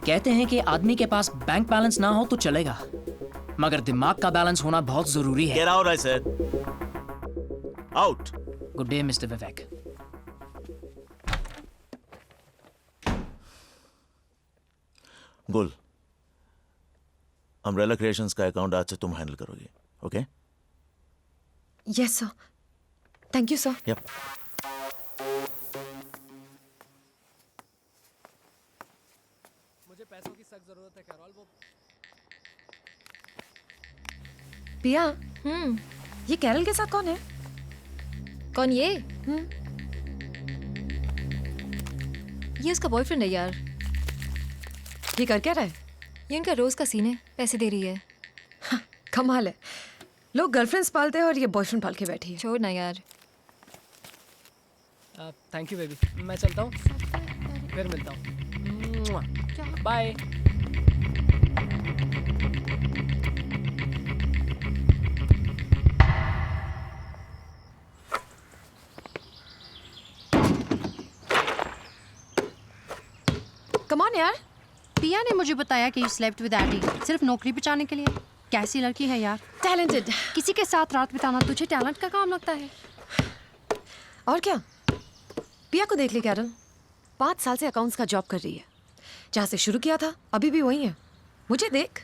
कहते हैं कि आदमी के पास बैंक बैलेंस ना हो तो चलेगा, मगर दिमाग का बैलेंस होना बहुत जरूरी है। Get out, I said. Out. Good day mister Vivek. Gul, umbrella creations का अकाउंट आज से तुम हैंडल करोगे, okay? Yes sir. Thank you sir. Yep. मुझे पैसों की सख्त जरूरत है कैरोल। वो पिया, ये कैरल के साथ कौन है? कौन ये? ये उसका बॉयफ्रेंड है यार। ये कर क्या रहा है? ये उनका रोज का सीन है, पैसे दे रही है। कमाल है, लोग गर्लफ्रेंड्स पालते हैं और ये बॉयफ्रेंड पाल के बैठी है। छोड़ ना यार। थैंक यू बेबी, मैं चलता हूँ, फिर मिलता हूँ। बाय। कम ऑन यार। पिया ने मुझे बताया कि यू स्लेप्ट विद एडी सिर्फ नौकरी बचाने के लिए। कैसी लड़की है यार। टैलेंटेड। किसी के साथ रात बिताना तुझे टैलेंट का काम लगता है? और क्या, पिया को देख ले कैरल, 5 साल से अकाउंट्स का जॉब कर रही है। जहाँ से शुरू किया था अभी भी वही है। मुझे देख,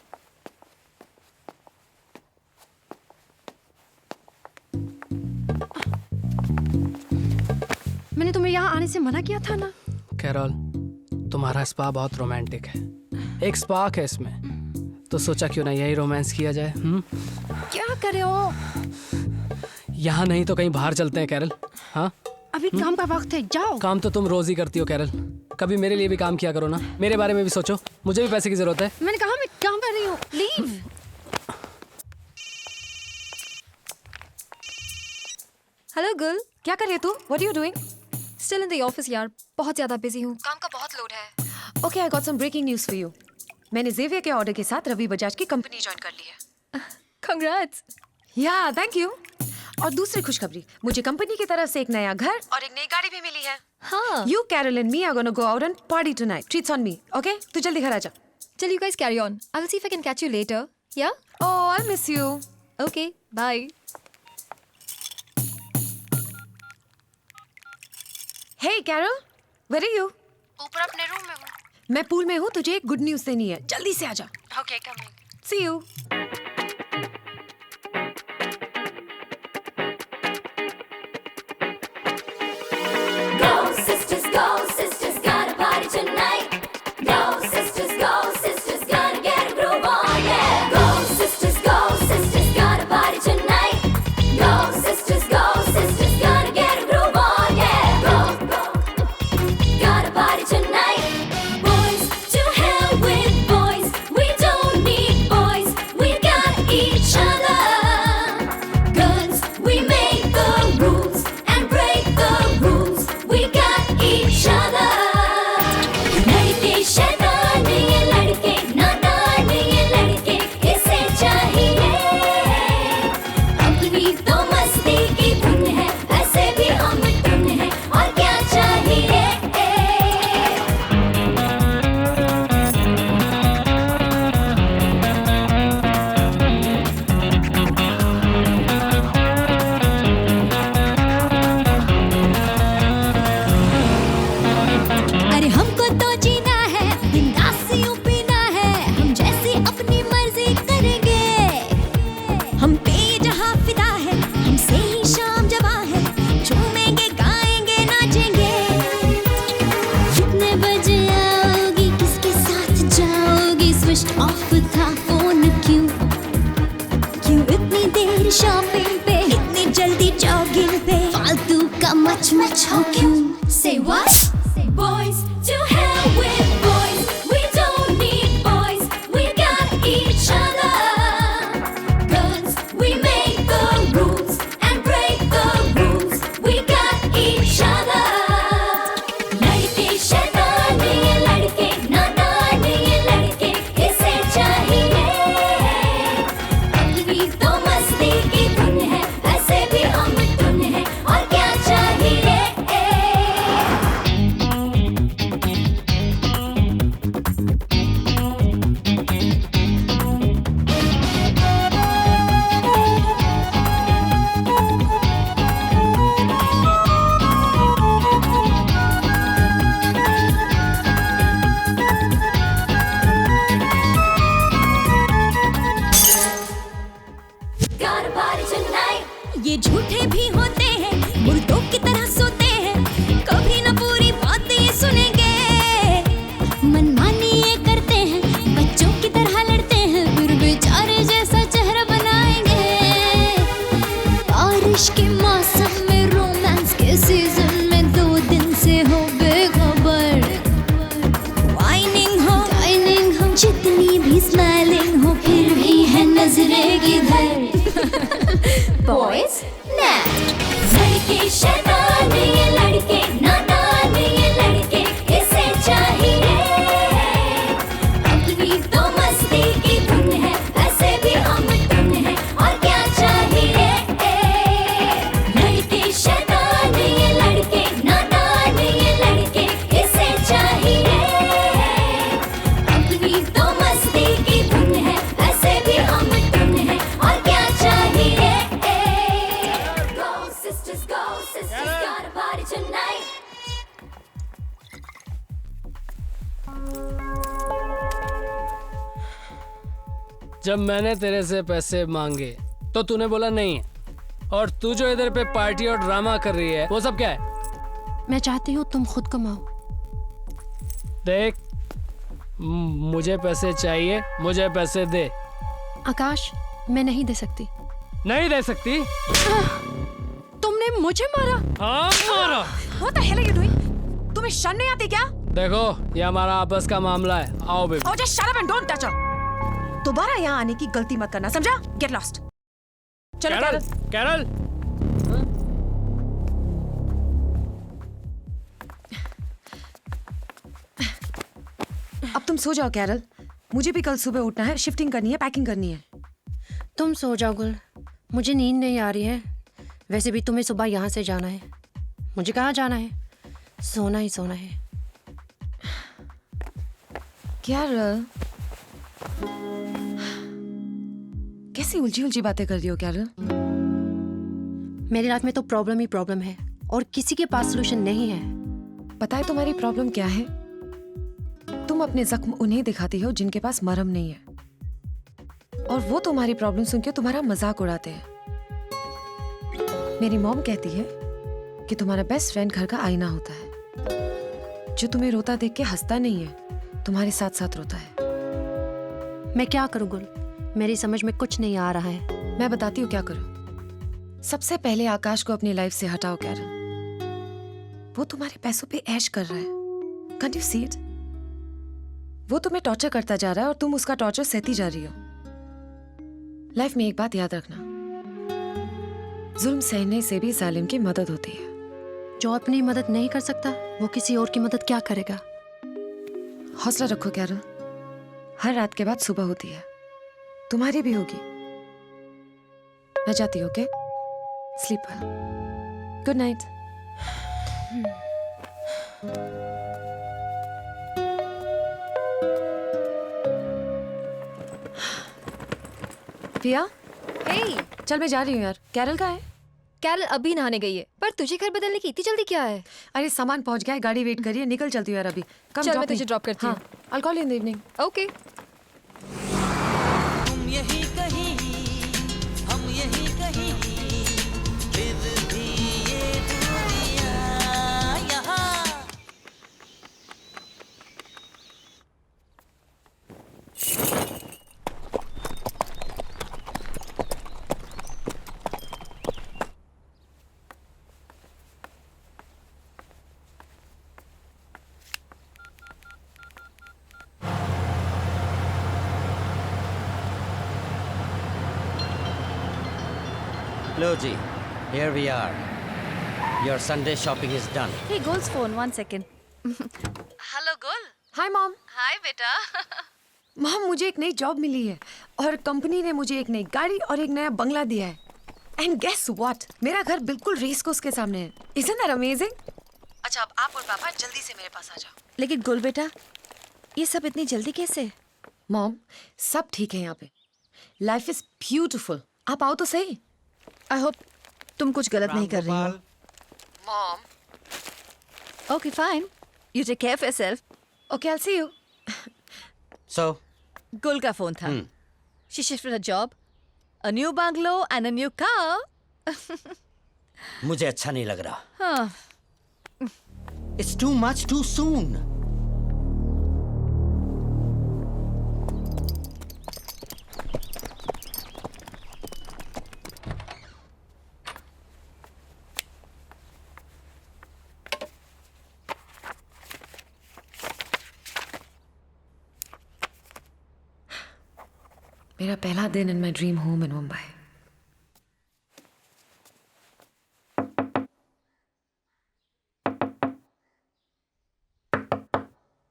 मैंने तुम्हें यहाँ आने से मना किया था ना। कैरोल, तुम्हारा स्पा बहुत रोमांटिक है, एक स्पार्क है इसमें, तो सोचा क्यों ना यही रोमांस किया जाए। क्या कर रहे हो? यहाँ नहीं तो कहीं बाहर चलते हैं कैरल। हाँ, अभी काम का वक्त है, जाओ। काम तो तुम रोज ही करती हो कैरल, कभी मेरे लिए भी काम किया करो ना, मेरे बारे में भी सोचो, मुझे भी पैसे की जरूरत है। मैंने कहा मैं काम कर रही हूँ, लीव। हेलो गर्ल, क्या कर रही है तू? What are you doing? Still in the office यार, बहुत ज्यादा बिजी हूँ, काम का बहुत लोड है। Okay, I got some breaking news for you. मैंने जेवियर के ऑर्डर के साथ रवि बजाज की कंपनी ज्वाइन कर ली है। कंग्रेट्स। या थैंक यू। और दूसरी खुशखबरी, मुझे कंपनी की तरफ से एक नया घर और एक नई गाड़ी भी मिली है। हाँ। You, Carol and me are gonna go out and party tonight. Treats on me, okay? तू जल्दी घर आ जा। Till you guys carry on, I will see if I can catch you later. Yeah? Oh, I'll miss you. Okay, bye. Hey, Carol, where are you? ऊपर अपने room में हूँ। मैं pool में हूँ, तुझे एक गुड न्यूज़ देनी है, जल्दी से आ जा। Okay, coming. See you. Go sisters, gotta party tonight. Go sisters, gonna get a groove on, yeah. Go sisters, gotta party tonight. Go sisters, gonna get a groove on, yeah. Go, gotta party tonight. Boys, to hell with boys. We don't need boys. We got each other. Guns, we make the rules and break the rules. We got each other. लड़के शैतान ये लड़के नादान ये लड़के इसे चाहिए अपनी तो मस्ती की धुन है ऐसे भी हम धुन है और क्या चाहिए अरे हमको तो जीना है बिंदास यूं पीना है हम जैसी अपनी मर्जी करेंगे हम पे जहां फिदा है हमसे ही शाम जवा है झूमेंगे गाएंगे नाचेंगे कितने बजे आओगी किसके साथ जाओगी स्विच ऑफ था फोन क्यों इतनी देर शॉपिंग पे इतनी जल्दी जॉगिंग पे फालतू का मच हो क्यों Say what? Boys, to hell with boys. We don't need boys. We got each other. Guns, we make the rules and break the rules. We got each other. लड़के शैतान ये लड़के नादान ये लड़के इसे चाहिए अपनी तो मस्ती की धुन है ऐसे भी हम धुन है और क्या चाहिए Gotta party tonight. ये झूठे भी होते हैं मुर्दों की तरह सोते हैं कभी ना पूरी बात ये सुनेंगे मनमानी ये करते हैं बच्चों की तरह लड़ते हैं फिर बेचारे जैसा चेहरा बनाएंगे बारिश के मौसम में रोमांस के सीजन में 2 दिन से हो बेखबर वाइनिंग हो डाइनिंग हो जितनी भी स्माइलिंग हो फिर भी है नजरें किधर Boys, nah. लड़के शैतान ये लड़के नादान ये लड़के इसे चाहिए अपनी तो मस्ती की धुन है ऐसे भी हम धुन है और क्या चाहिए लड़के शैतान ये लड़के नादान ये लड़के इसे चाहिए अपनी तो मस्ती की धुन है ऐसे भी हम धुन है और क्या चाहिए Go sisters, gotta party tonight. जब मैंने तेरे से पैसे मांगे तो तूने बोला नहीं, और तू जो इधर पे पार्टी और ड्रामा कर रही है वो सब क्या है? मैं चाहती हूँ तुम खुद कमाओ। देख, मुझे पैसे चाहिए, मुझे पैसे दे। आकाश, मैं नहीं दे सकती। नहीं दे सकती? तुमने मुझे मारा? हाँ, मारा। What the hell are you doing? तुम्हें शर्म नहीं आती क्या? देखो, ये हमारा आपस का मामला है। आओ baby. Oh, just shut up and don't touch her. दोबारा यहाँ आने की गलती मत करना, समझा? Get lost. चलो कैरल, कैरल। अब तुम सो जाओ कैरल। मुझे भी कल सुबह उठना है, शिफ्टिंग करनी है, पैकिंग करनी है। तुम सो जाओ गुल, मुझे नींद नहीं आ रही है। वैसे भी तुम्हें सुबह यहाँ से जाना है। मुझे कहाँ जाना है? सोना ही सोना है। कैरल, कैसी उलझी उलझी बातें कर रही हो कैरल? मेरी लाइफ में तो प्रॉब्लम ही प्रॉब्लम है और किसी के पास सोल्यूशन नहीं है। पता है तुम्हारी प्रॉब्लम क्या है? तुम अपने जख्म उन्हें दिखाती हो जिनके पास मरहम नहीं है, और वो तुम्हारी प्रॉब्लम सुनकर तुम्हारा मजाक उड़ाते हैं। मेरी मॉम कहती है कि तुम्हारा बेस्ट फ्रेंड घर का आईना होता है, जो तुम्हें रोता देख के हंसता नहीं है, तुम्हारे साथ साथ रोता है। मैं क्या करूं गुल, मेरी समझ में कुछ नहीं आ रहा है। मैं बताती हूँ क्या करो। सबसे पहले आकाश को अपनी लाइफ से हटाओ कैरल। वो तुम्हारे पैसों पे ऐश कर रहा है। Can't you see it? वो तुम्हें टॉर्चर करता जा रहा है और तुम उसका टॉर्चर सहती जा रही हो। लाइफ में एक बात याद रखना, जुल्म सहने से भी जालिम की मदद होती है। जो अपनी मदद नहीं कर सकता वो किसी और की मदद क्या करेगा? हौसला रखो कैरल, हर रात के बाद सुबह होती है, तुम्हारी भी होगी। मैं जाती हूँ, okay? Sleep well, good night. पिया, Hey, चल मैं जा रही हूँ यार। कैरल कहाँ है? कैरल अभी नहाने गई है, पर तुझे घर बदलने की इतनी जल्दी क्या है? अरे सामान पहुंच गया है, गाड़ी वेट करिए, निकल चलती हूँ यार अभी। चल मैं तुझे ड्रॉप करती हूँ। I'll call you in the evening. Okay. तुम यही कहीं, हम यही कहीं, फिर भी ये दूरियां यहाँ। लो जी, here we are. Your Sunday shopping is done. Hey, Gul's phone, 1 second. Hello, Gul. Hi, Mom. Hi, बेटा। मॉम, मुझे एक नई जॉब मिली है और कंपनी ने मुझे एक नई गाड़ी और एक नया बंगला दिया है। एंड गेस व्हाट, मेरा घर बिल्कुल रेस कोर्स के सामने है। Isn't that amazing? अच्छा, अब आप और पापा जल्दी से मेरे पास आ जाओ। लेकिन गुल बेटा, ये सब इतनी जल्दी कैसे? मॉम, सब ठीक है यहाँ पे। Life is beautiful. आप आओ तो सही। आई होप तुम कुछ गलत नहीं कर रही हो। Mom, okay fine, you take care of yourself. Okay, I will see you. So, Gul का फोन था। She shifted a job, a new bungalow and a new car. मुझे अच्छा नहीं लग रहा। हाँ। It's too much too soon. मेरा पहला दिन in my dream home in Mumbai.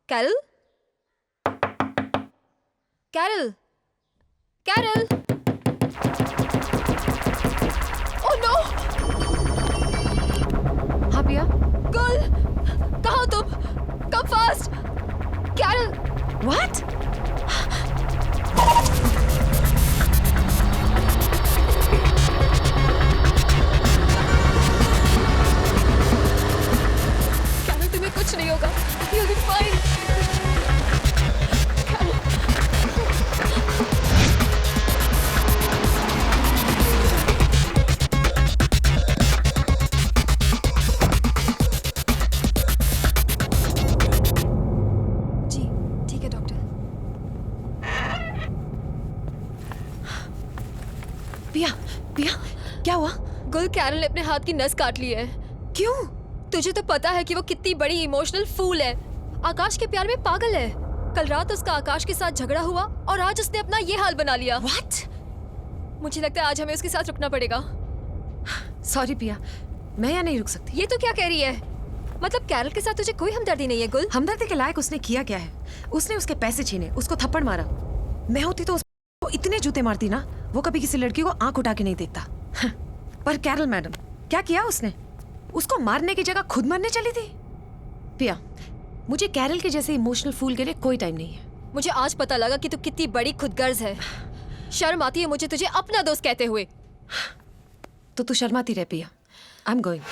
Carol? Carol? Carol? Oh no! हाँ पिया? गुल! कहाँ हो तुम? Come fast! Carol! What? Carol, तुम्हें कुछ नहीं होगा। You'll be fine. पिया, पिया, क्या हुआ? गुल, कैरल ने अपने हाथ की नस काट ली है। क्यों? तुझे तो पता है कि वो कितनी बड़ी इमोशनल फूल है। आकाश के प्यार में पागल है। कल रात उसका आकाश के साथ झगड़ा हुआ और आज उसने अपना ये हाल बना लिया। What? मुझे लगता है आज हमें उसके साथ रुकना पड़ेगा। सॉरी पिया, मैं यहाँ नहीं रुक सकती। ये तो क्या कह रही है? मतलब कैरल के साथ तुझे कोई हमदर्दी नहीं है गुल? हमदर्दी के लायक उसने किया क्या है? उसने उसके पैसे छीने, उसको थप्पड़ मारा। मैं होती तो उसको इतने जूते मारती ना, वो कभी किसी लड़की को आंख उठा के नहीं देखता। पर कैरल मैडम, क्या किया उसने? उसको मारने की जगह खुद मरने चली थी। पिया, मुझे कैरल के जैसे इमोशनल फूल के लिए कोई टाइम नहीं है। मुझे आज पता लगा कि तू कितनी बड़ी खुदगर्ज है। शर्म आती है मुझे तुझे अपना दोस्त कहते हुए। तो तू शर्माती रह पिया। आई am going.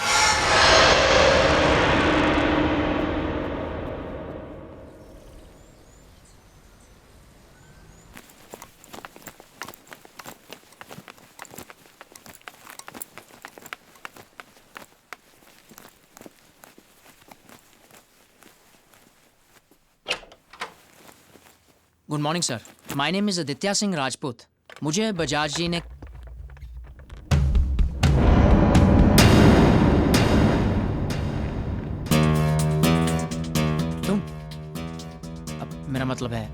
Good morning sir, my name is Aditya Singh Rajput. मुझे बजाज जी ने तुम अब मेरा मतलब है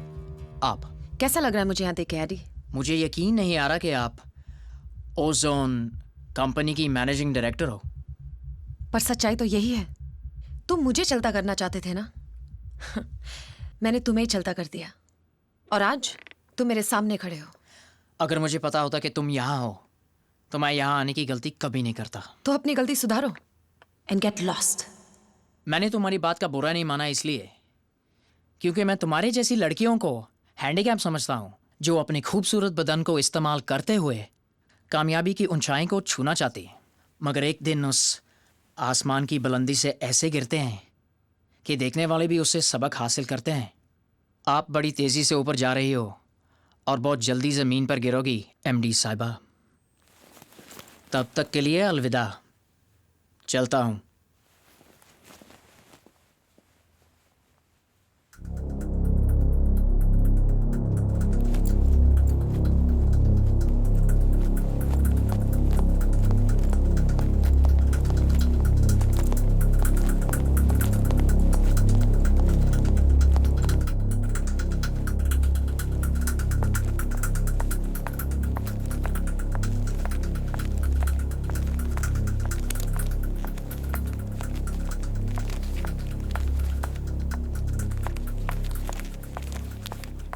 आप। कैसा लग रहा है मुझे यहाँ देख के एडी? मुझे यकीन नहीं आ रहा कि आप ओजोन कंपनी की मैनेजिंग डायरेक्टर हो। पर सच्चाई तो यही है। तुम मुझे चलता करना चाहते थे ना? मैंने तुम्हें ही चलता कर दिया और आज तुम मेरे सामने खड़े हो। अगर मुझे पता होता कि तुम यहाँ हो तो मैं यहाँ आने की गलती कभी नहीं करता। तो अपनी गलती सुधारो एंड गेट लॉस्ट। मैंने तुम्हारी बात का बुरा नहीं माना इसलिए क्योंकि मैं तुम्हारे जैसी लड़कियों को हैंडीकैप समझता हूँ, जो अपने खूबसूरत बदन को इस्तेमाल करते हुए कामयाबी की ऊंचाई को छूना चाहती, मगर एक दिन उस आसमान की बुलंदी से ऐसे गिरते हैं कि देखने वाले भी उससे सबक हासिल करते हैं। आप बड़ी तेज़ी से ऊपर जा रही हो और बहुत जल्दी ज़मीन पर गिरोगी एमडी साहिबा। तब तक के लिए अलविदा, चलता हूँ।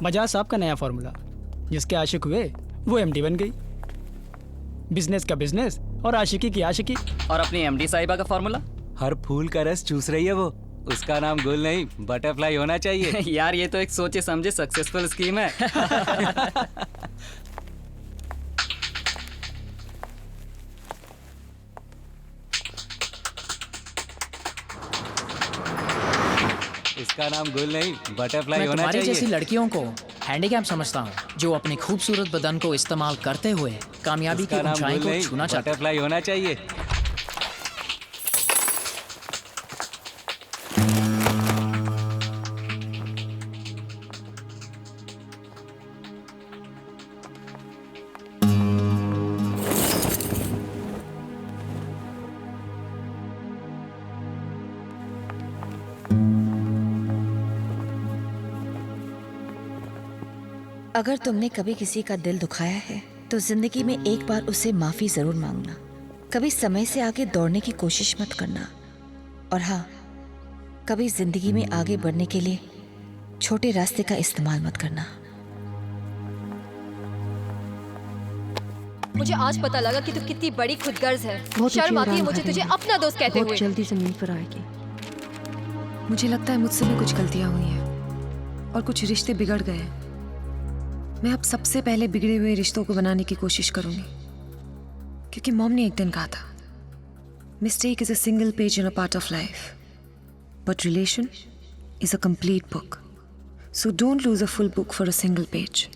बजाज साहब का नया फॉर्मूला, जिसके आशिक हुए वो एमडी बन गई। बिजनेस का बिजनेस और आशिकी की आशिकी। और अपनी एमडी साहिबा का फॉर्मूला, हर फूल का रस चूस रही है वो। उसका नाम गुल नहीं बटरफ्लाई होना चाहिए। यार ये तो एक सोचे समझे सक्सेसफुल स्कीम है। इसका नाम गुल नहीं बटरफ्लाई मैं होना तुम्हारी चाहिए। जैसी लड़कियों को हैंडीकैप समझता हूँ, जो अपने खूबसूरत बदन को इस्तेमाल करते हुए कामयाबी की इसका नाम ऊंचाई गुल को नहीं छूना चाहते। बटरफ्लाई होना चाहिए। अगर तुमने कभी किसी का दिल दुखाया है तो जिंदगी में एक बार उससे माफी जरूर मांगना। कभी समय से आगे दौड़ने की कोशिश मत करना। और हाँ, कभी जिंदगी में आगे बढ़ने के लिए छोटे रास्ते का इस्तेमाल मत करना। मुझे आज पता लगा कि तू कितनी बड़ी खुदगर्ज है। बहुत शर्म ऊंची आती है उड़ान मुझे तुझे भरेंगे। अपना दोस्त कहते बहुत हुए। जल्दी जमीन पर आएगी। मुझे लगता है मुझसे भी कुछ गलतियां हुई हैं और कुछ रिश्ते बिगड़ गए हैं। मैं अब सबसे पहले बिगड़े हुए रिश्तों को बनाने की कोशिश करूंगी, क्योंकि मॉम ने एक दिन कहा था, mistake is a single page in a part of life, but relation is a complete book, so don't lose a full book for a single page.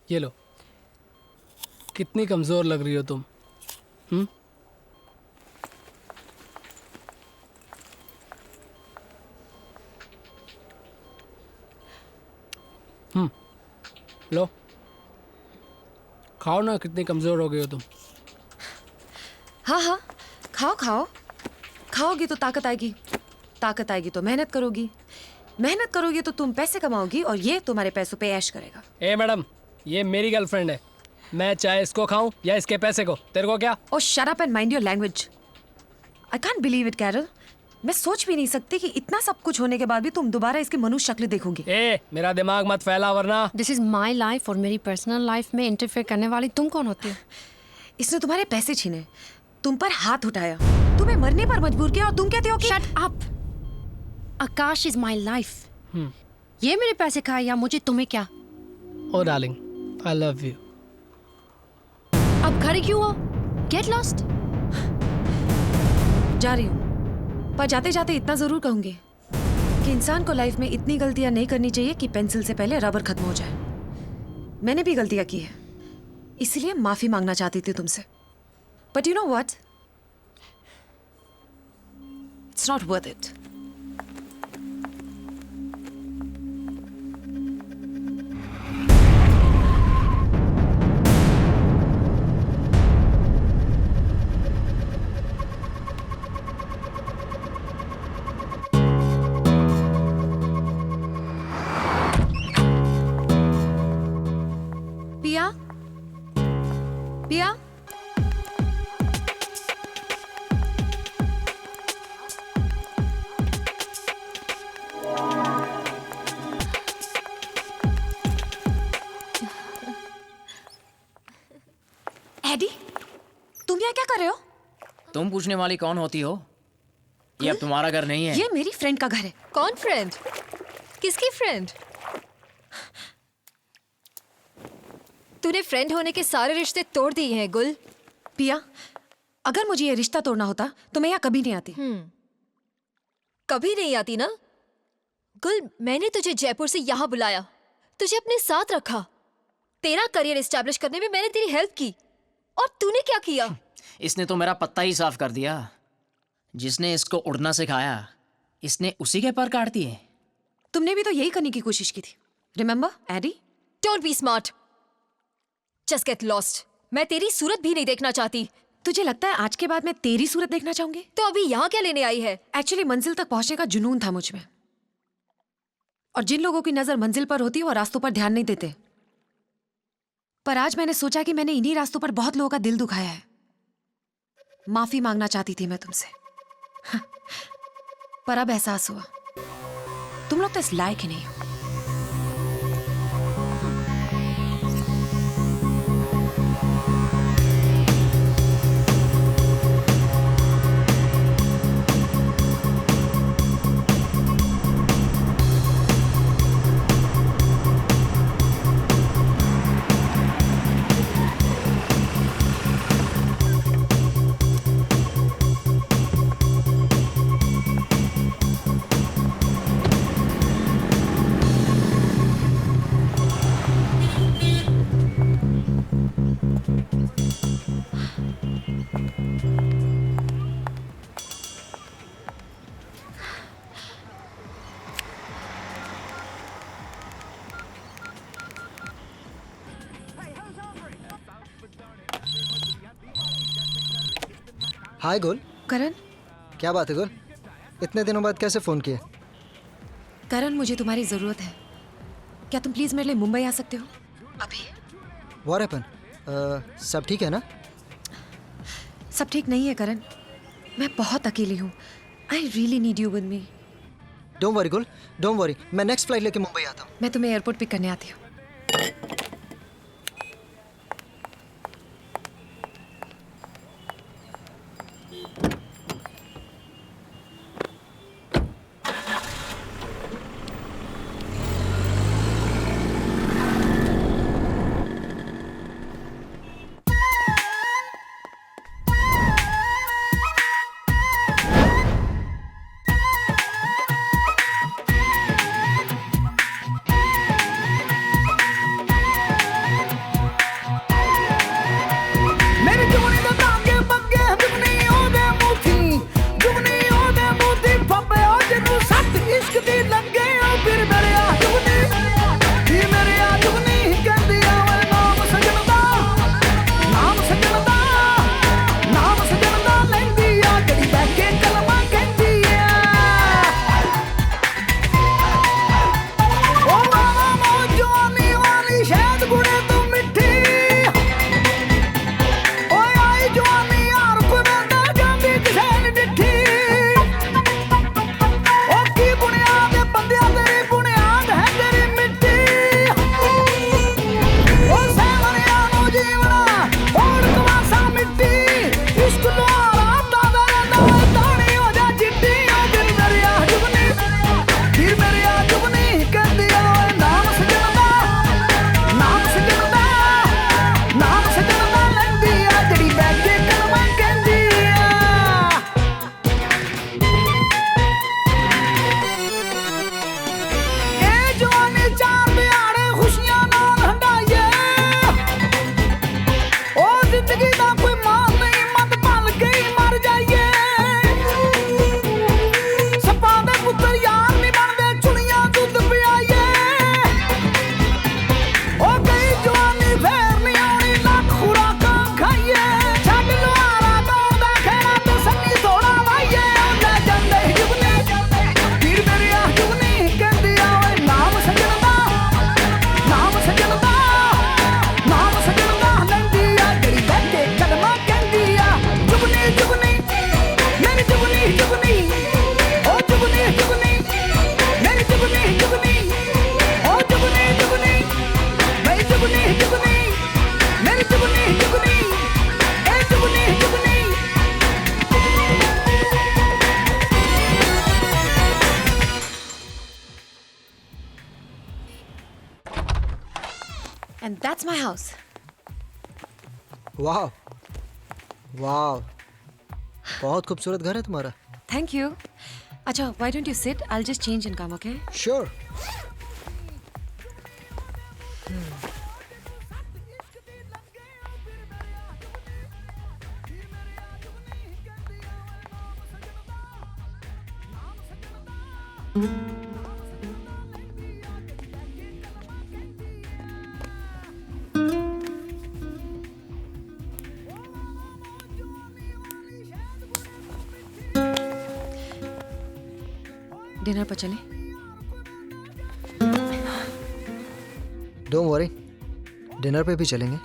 ये लो। कितनी कमजोर लग रही हो तुम। लो खाओ ना, कितनी कमजोर हो गई हो तुम। हाँ हाँ, खाओ खाओ। खाओगी तो ताकत आएगी, ताकत आएगी तो मेहनत करोगी, मेहनत करोगी तो तुम पैसे कमाओगी, और ये तुम्हारे पैसों पे ऐश करेगा। ए मैडम, ये मेरी गर्लफ्रेंड है, मैं चाहे इसको खाऊं या इसके पैसे को, तेरे को क्या? Oh shut up and mind your language. I can't believe it Carol, मैं सोच भी नहीं सकती कि इतना सब कुछ होने के बाद भी तुम दोबारा इसकी मनुष्य शक्ल देखोगी। ए मेरा दिमाग मत फैला वरना। दिस इज माई लाइफ और मेरी पर्सनल लाइफ में इंटरफेयर करने वाली तुम कौन होती हो? इसने तुम्हारे पैसे छीने, तुम पर हाथ उठाया, तुम्हें मरने पर मजबूर किया, और तुम कहते हो कि shut up. Akash is my life. ये मेरे पैसे खाए या मुझे तुम्हें क्या? ओ डार्लिंग, आई लव यू। अब खड़े क्यों हो? Get lost. जा रही हूँ, पर जाते जाते इतना जरूर कहूंगी कि इंसान को लाइफ में इतनी गलतियां नहीं करनी चाहिए कि पेंसिल से पहले रबर खत्म हो जाए। मैंने भी गलतियां की है, इसलिए माफी मांगना चाहती थी तुमसे, but you know what, it's not worth it. पिया, पिया, एडी, तुम यहाँ क्या कर रहे हो? तुम पूछने वाली कौन होती हो? ये अब तुम्हारा घर नहीं है। ये मेरी फ्रेंड का घर है। कौन फ्रेंड? किसकी फ्रेंड? तूने फ्रेंड होने के सारे रिश्ते तोड़ दिए हैं गुल। पिया, अगर मुझे ये रिश्ता तोड़ना होता तो मैं यहाँ कभी नहीं आती। कभी नहीं आती ना? गुल, मैंने तुझे जयपुर से यहाँ बुलाया, तुझे अपने साथ रखा, तेरा करियर एस्टैब्लिश करने में मैंने तेरी हेल्प की, और तूने क्या किया? इसने तो मेरा पत्ता ही साफ कर दिया। जिसने इसको उड़ना सिखाया, इसने उसी के पर काट दिए। तुमने भी तो यही करने की कोशिश की थी, remember Eddie? Don't be smart, just get lost. मैं तेरी सूरत भी नहीं देखना चाहती। तुझे लगता है आज के बाद मैं तेरी सूरत देखना चाहूंगी? तो अभी यहाँ क्या लेने आई है? एक्चुअली मंजिल तक पहुंचने का जुनून था मुझ में, और जिन लोगों की नजर मंजिल पर होती है वो रास्तों पर ध्यान नहीं देते। पर आज मैंने सोचा कि मैंने इन्हीं रास्तों पर बहुत लोगों का दिल दुखाया है। माफी मांगना चाहती थी मैं तुमसे, पर अब एहसास हुआ तुम लोग तो इस लायक ही नहीं हो। हाय गुल। करण, क्या बात है गुल, इतने दिनों बाद कैसे फ़ोन किया? करण, मुझे तुम्हारी जरूरत है। क्या तुम प्लीज मेरे लिए मुंबई आ सकते हो अभी? What happened? सब ठीक है ना? सब ठीक नहीं है करण, मैं बहुत अकेली हूँ। I really need you with me. Don't worry गुल, डोंट वरी, मैं नेक्स्ट फ्लाइट लेके मुंबई आता हूँ। मैं तुम्हें एयरपोर्ट पिक करने आती हूँ। And that's my house. वाह वाह, बहुत खूबसूरत घर है तुम्हारा. Thank you. Acha, why don't you sit? I'll just change and come, okay? Sure. Dinner पर चले? Don't worry, डिनर पे भी चलेंगे.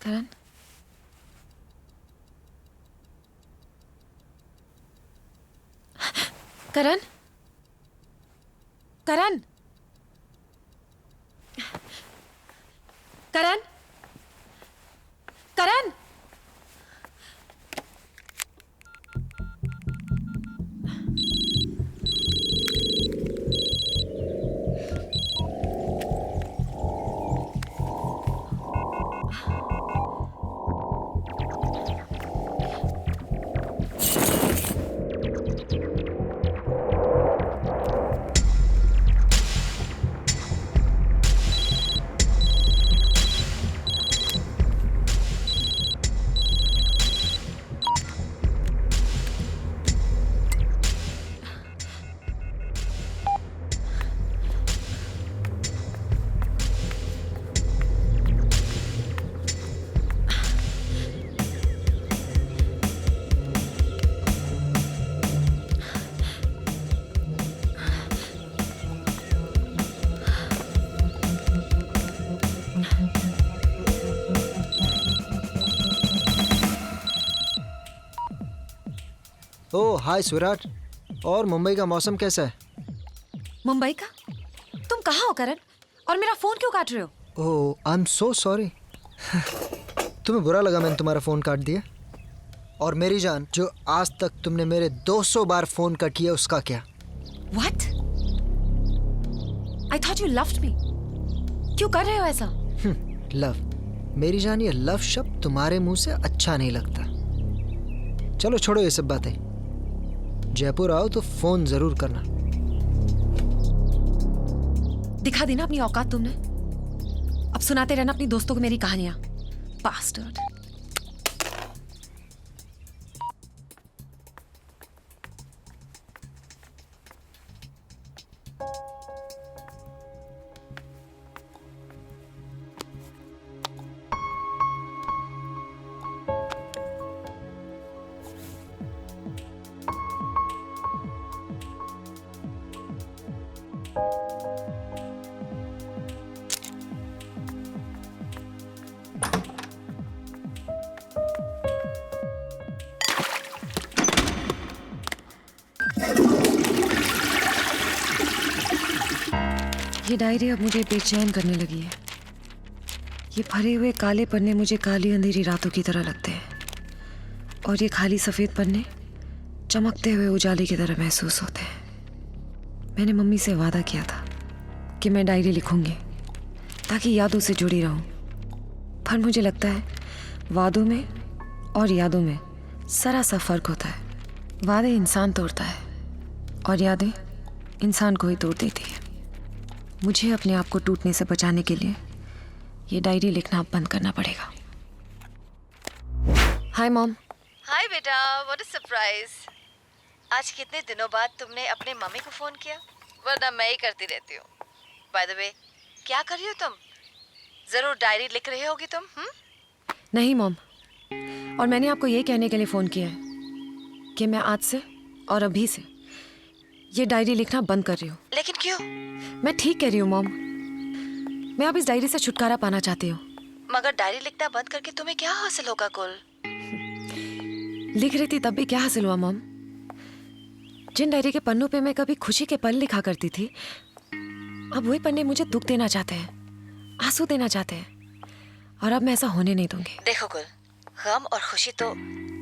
करण, करण, करण, करण, करण. ओह हाय सुराट, और मुंबई का मौसम कैसा है? मुंबई का? तुम कहाँ हो करण? और मेरा फोन क्यों काट रहे हो? ओह आई एम सो सॉरी. तुम्हें बुरा लगा मैंने तुम्हारा फोन काट दिया? और मेरी जान, जो आज तक तुमने मेरे 200 बार फोन कट किया उसका क्या? What? I thought you loved me. क्यों कर रहे हो ऐसा? लव? मेरी जान, ये लव शब्द तुम्हारे मुंह से अच्छा नहीं लगता. चलो छोड़ो ये सब बातें. जयपुर आओ तो फोन जरूर करना. दिखा दी ना अपनी औकात तुमने. अब सुनाते रहना अपनी दोस्तों को मेरी कहानियां. Bastard. ये डायरी अब मुझे बेचैन करने लगी है। ये भरे हुए काले पन्ने मुझे काली अंधेरी रातों की तरह लगते हैं और ये खाली सफ़ेद पन्ने चमकते हुए उजाले की तरह महसूस होते हैं। मैंने मम्मी से वादा किया था कि मैं डायरी लिखूंगी ताकि यादों से जुड़ी रहूं, पर मुझे लगता है वादों में और यादों में जरा सा फर्क होता है। वादे इंसान तोड़ता है और यादें इंसान को ही तोड़ देती है। मुझे अपने आप को टूटने से बचाने के लिए ये डायरी लिखना अब बंद करना पड़ेगा। Hi mom. हाय बेटा, व्हाट अ सरप्राइज। आज कितने दिनों बाद तुमने अपने मम्मी को फोन किया, वरना मैं ही करती रहती हूँ। बाय द वे, क्या कर रही हो तुम? जरूर डायरी लिख रही होगी तुम। नहीं मॉम, और मैंने आपको ये कहने के लिए फ़ोन किया है कि मैं आज से और अभी से ये डायरी लिखना बंद कर रही हूँ। लेकिन क्यों? मैं ठीक कह रही हूँ मॉम, मैं अब इस डायरी से छुटकारा पाना चाहती हूँ। मगर डायरी लिखना बंद करके तुम्हें क्या हासिल होगा कुल? लिख रही थी तब भी क्या हासिल हुआ मॉम? जिन डायरी के पन्नों पे मैं कभी खुशी के पल लिखा करती थी, अब वही पन्ने मुझे दुख देना चाहते हैं, आंसू देना चाहते हैं, और अब मैं ऐसा होने नहीं दूंगी। देखो गुल, गम और खुशी तो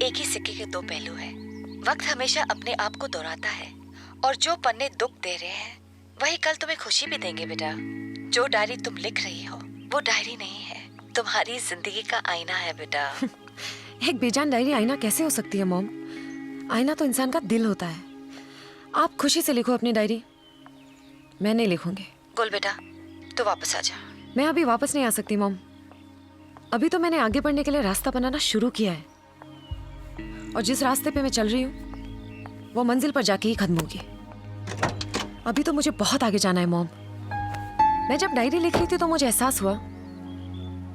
एक ही सिक्के के दो पहलू हैं। वक्त हमेशा अपने आप को दोहराता है, और जो पन्ने दुख दे रहे हैं वही कल तुम्हें खुशी भी देंगे बेटा। जो डायरी तुम लिख रही हो वो डायरी नहीं है, तुम्हारी जिंदगी का आईना है बेटा। एक बेजान डायरी आईना कैसे हो सकती है मॉम? आईना तो इंसान का दिल होता है। आप खुशी से लिखो अपनी डायरी, मैं नहीं लिखूंगी। गुल बेटा, तू वापस आ जा। मैं अभी वापस नहीं आ सकती मॉम। अभी तो मैंने आगे बढ़ने के लिए रास्ता बनाना शुरू किया है, और जिस रास्ते पे मैं चल रही हूँ वो मंजिल पर जाके ही खत्म होगी। अभी तो मुझे बहुत आगे जाना है मॉम। मैं जब डायरी लिख रही थी तो मुझे एहसास हुआ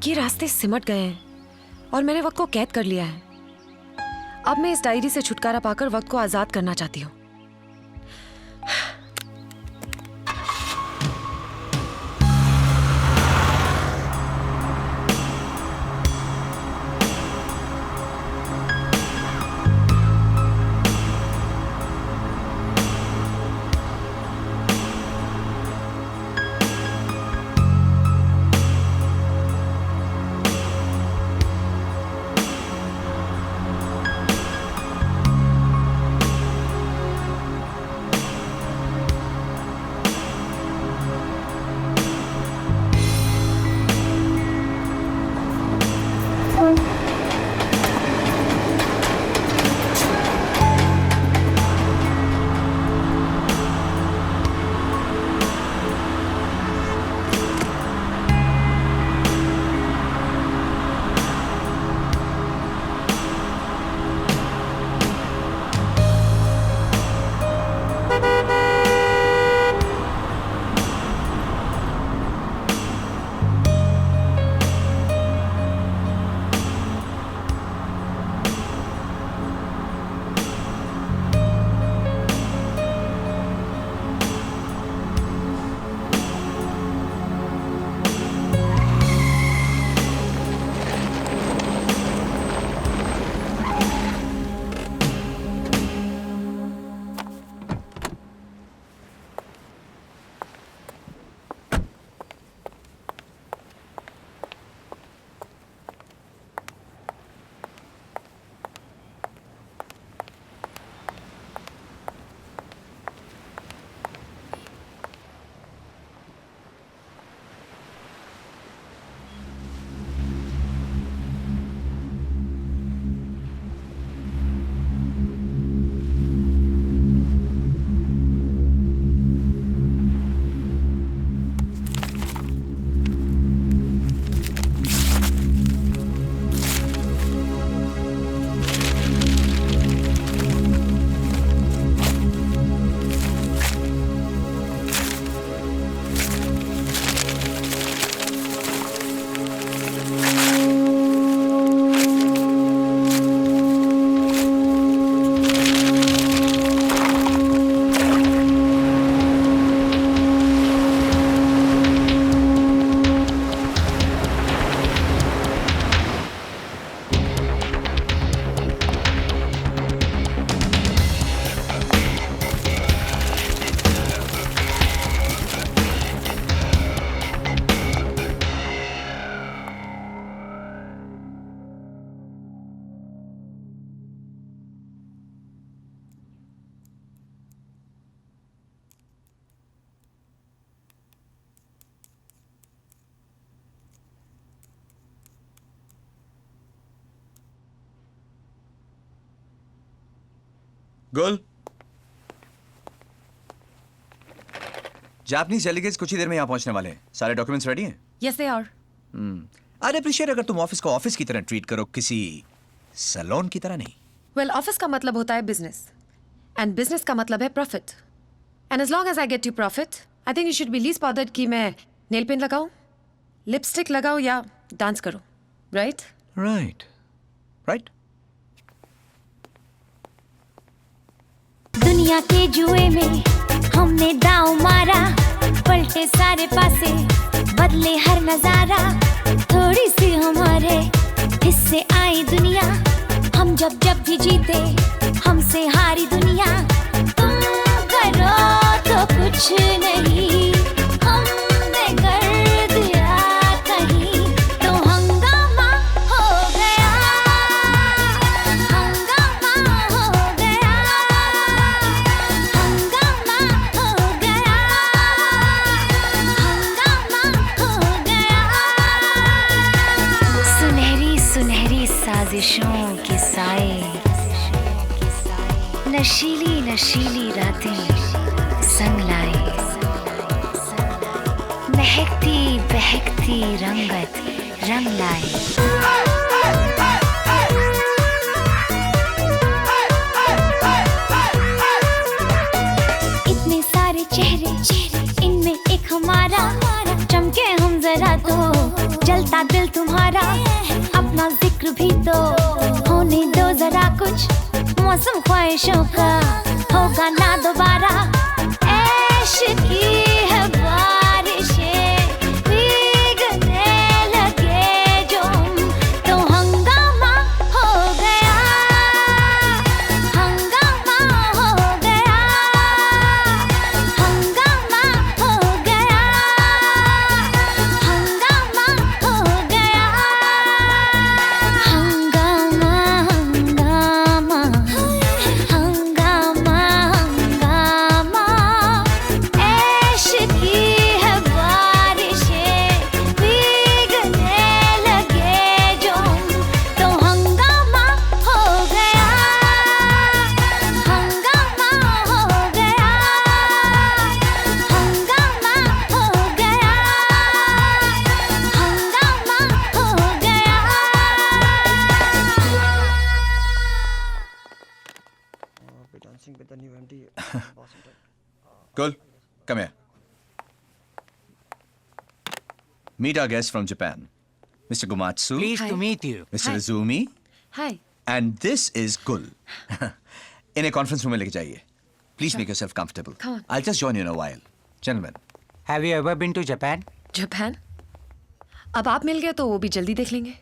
कि रास्ते सिमट गए हैं और मैंने वक्त को कैद कर लिया है। अब मैं इस डायरी से छुटकारा पाकर वक्त को आजाद करना चाहती हूँ। गुल, जापानीज डेलीगेट्स कुछ ही देर में यहाँ पहुंचने वाले हैं। सारे डॉक्यूमेंट्स रेडी हैं? Yes they are. I appreciate अगर तुम ऑफिस को ऑफिस की तरह ट्रीट करो, किसी सैलून की तरह नहीं। वेल, ऑफिस का मतलब होता है बिजनेस, एंड बिजनेस का मतलब है profit. And as long as I get you profit, I think you should be least bothered कि मैं नेल पेंट लगाऊं, लिपस्टिक लगाऊं या डांस करूं, राइट? Right right. दुनिया के जुए में हमने दांव मारा, पलटे सारे पासे, बदले हर नजारा, थोड़ी सी हमारे हिस्से आई दुनिया, हम जब जब भी जीते हमसे हारी दुनिया। तुम करो तो कुछ नहीं, हमने कर दिया कहीं तो हंगामा हो गया, हंगामा हो गया, हंगामा हो गया, हंगामा हो गया। सुनहरी सुनहरी साजिशों के साए, नशीली नशीली रातें संग लाए, महकती बहकती रंगत रंग लाए। इतने सारे चेहरे, इनमें एक हमारा, चमके हम जरा तो जलता दिल तुम्हारा, अपना जिक्र भी तो होने दो जरा कुछ, मौसम ख्वाहिशों का होगा ना दोबारा। ऐश की है बारिशें, भीगने लगे जो हम, तो हंगामा हो गया, हंगामा हो गया, हंगामा हो गया, हंगामा हो गया, हंगामा हंगामा हंगामा हंगामा। ऐश की है बारिशें, भीगने लगे जो हम, तो हंगामा हो गया, हंगामा हो गया, हंगामा हो गया, हंगामा हो गया। Cool. Come here. Meet our guest from Japan, Mr. Gumatsu. Pleased to meet you. Mr. Hi. Izumi. Hi. And this is Gul. इन्हें कॉन्फ्रेंस रूम में लेके जाइए. Please make yourself comfortable. Come on. I'll just join you in a while. Gentlemen. Have you ever been to Japan? Japan? अब आप मिल गए तो वो भी जल्दी देख लेंगे।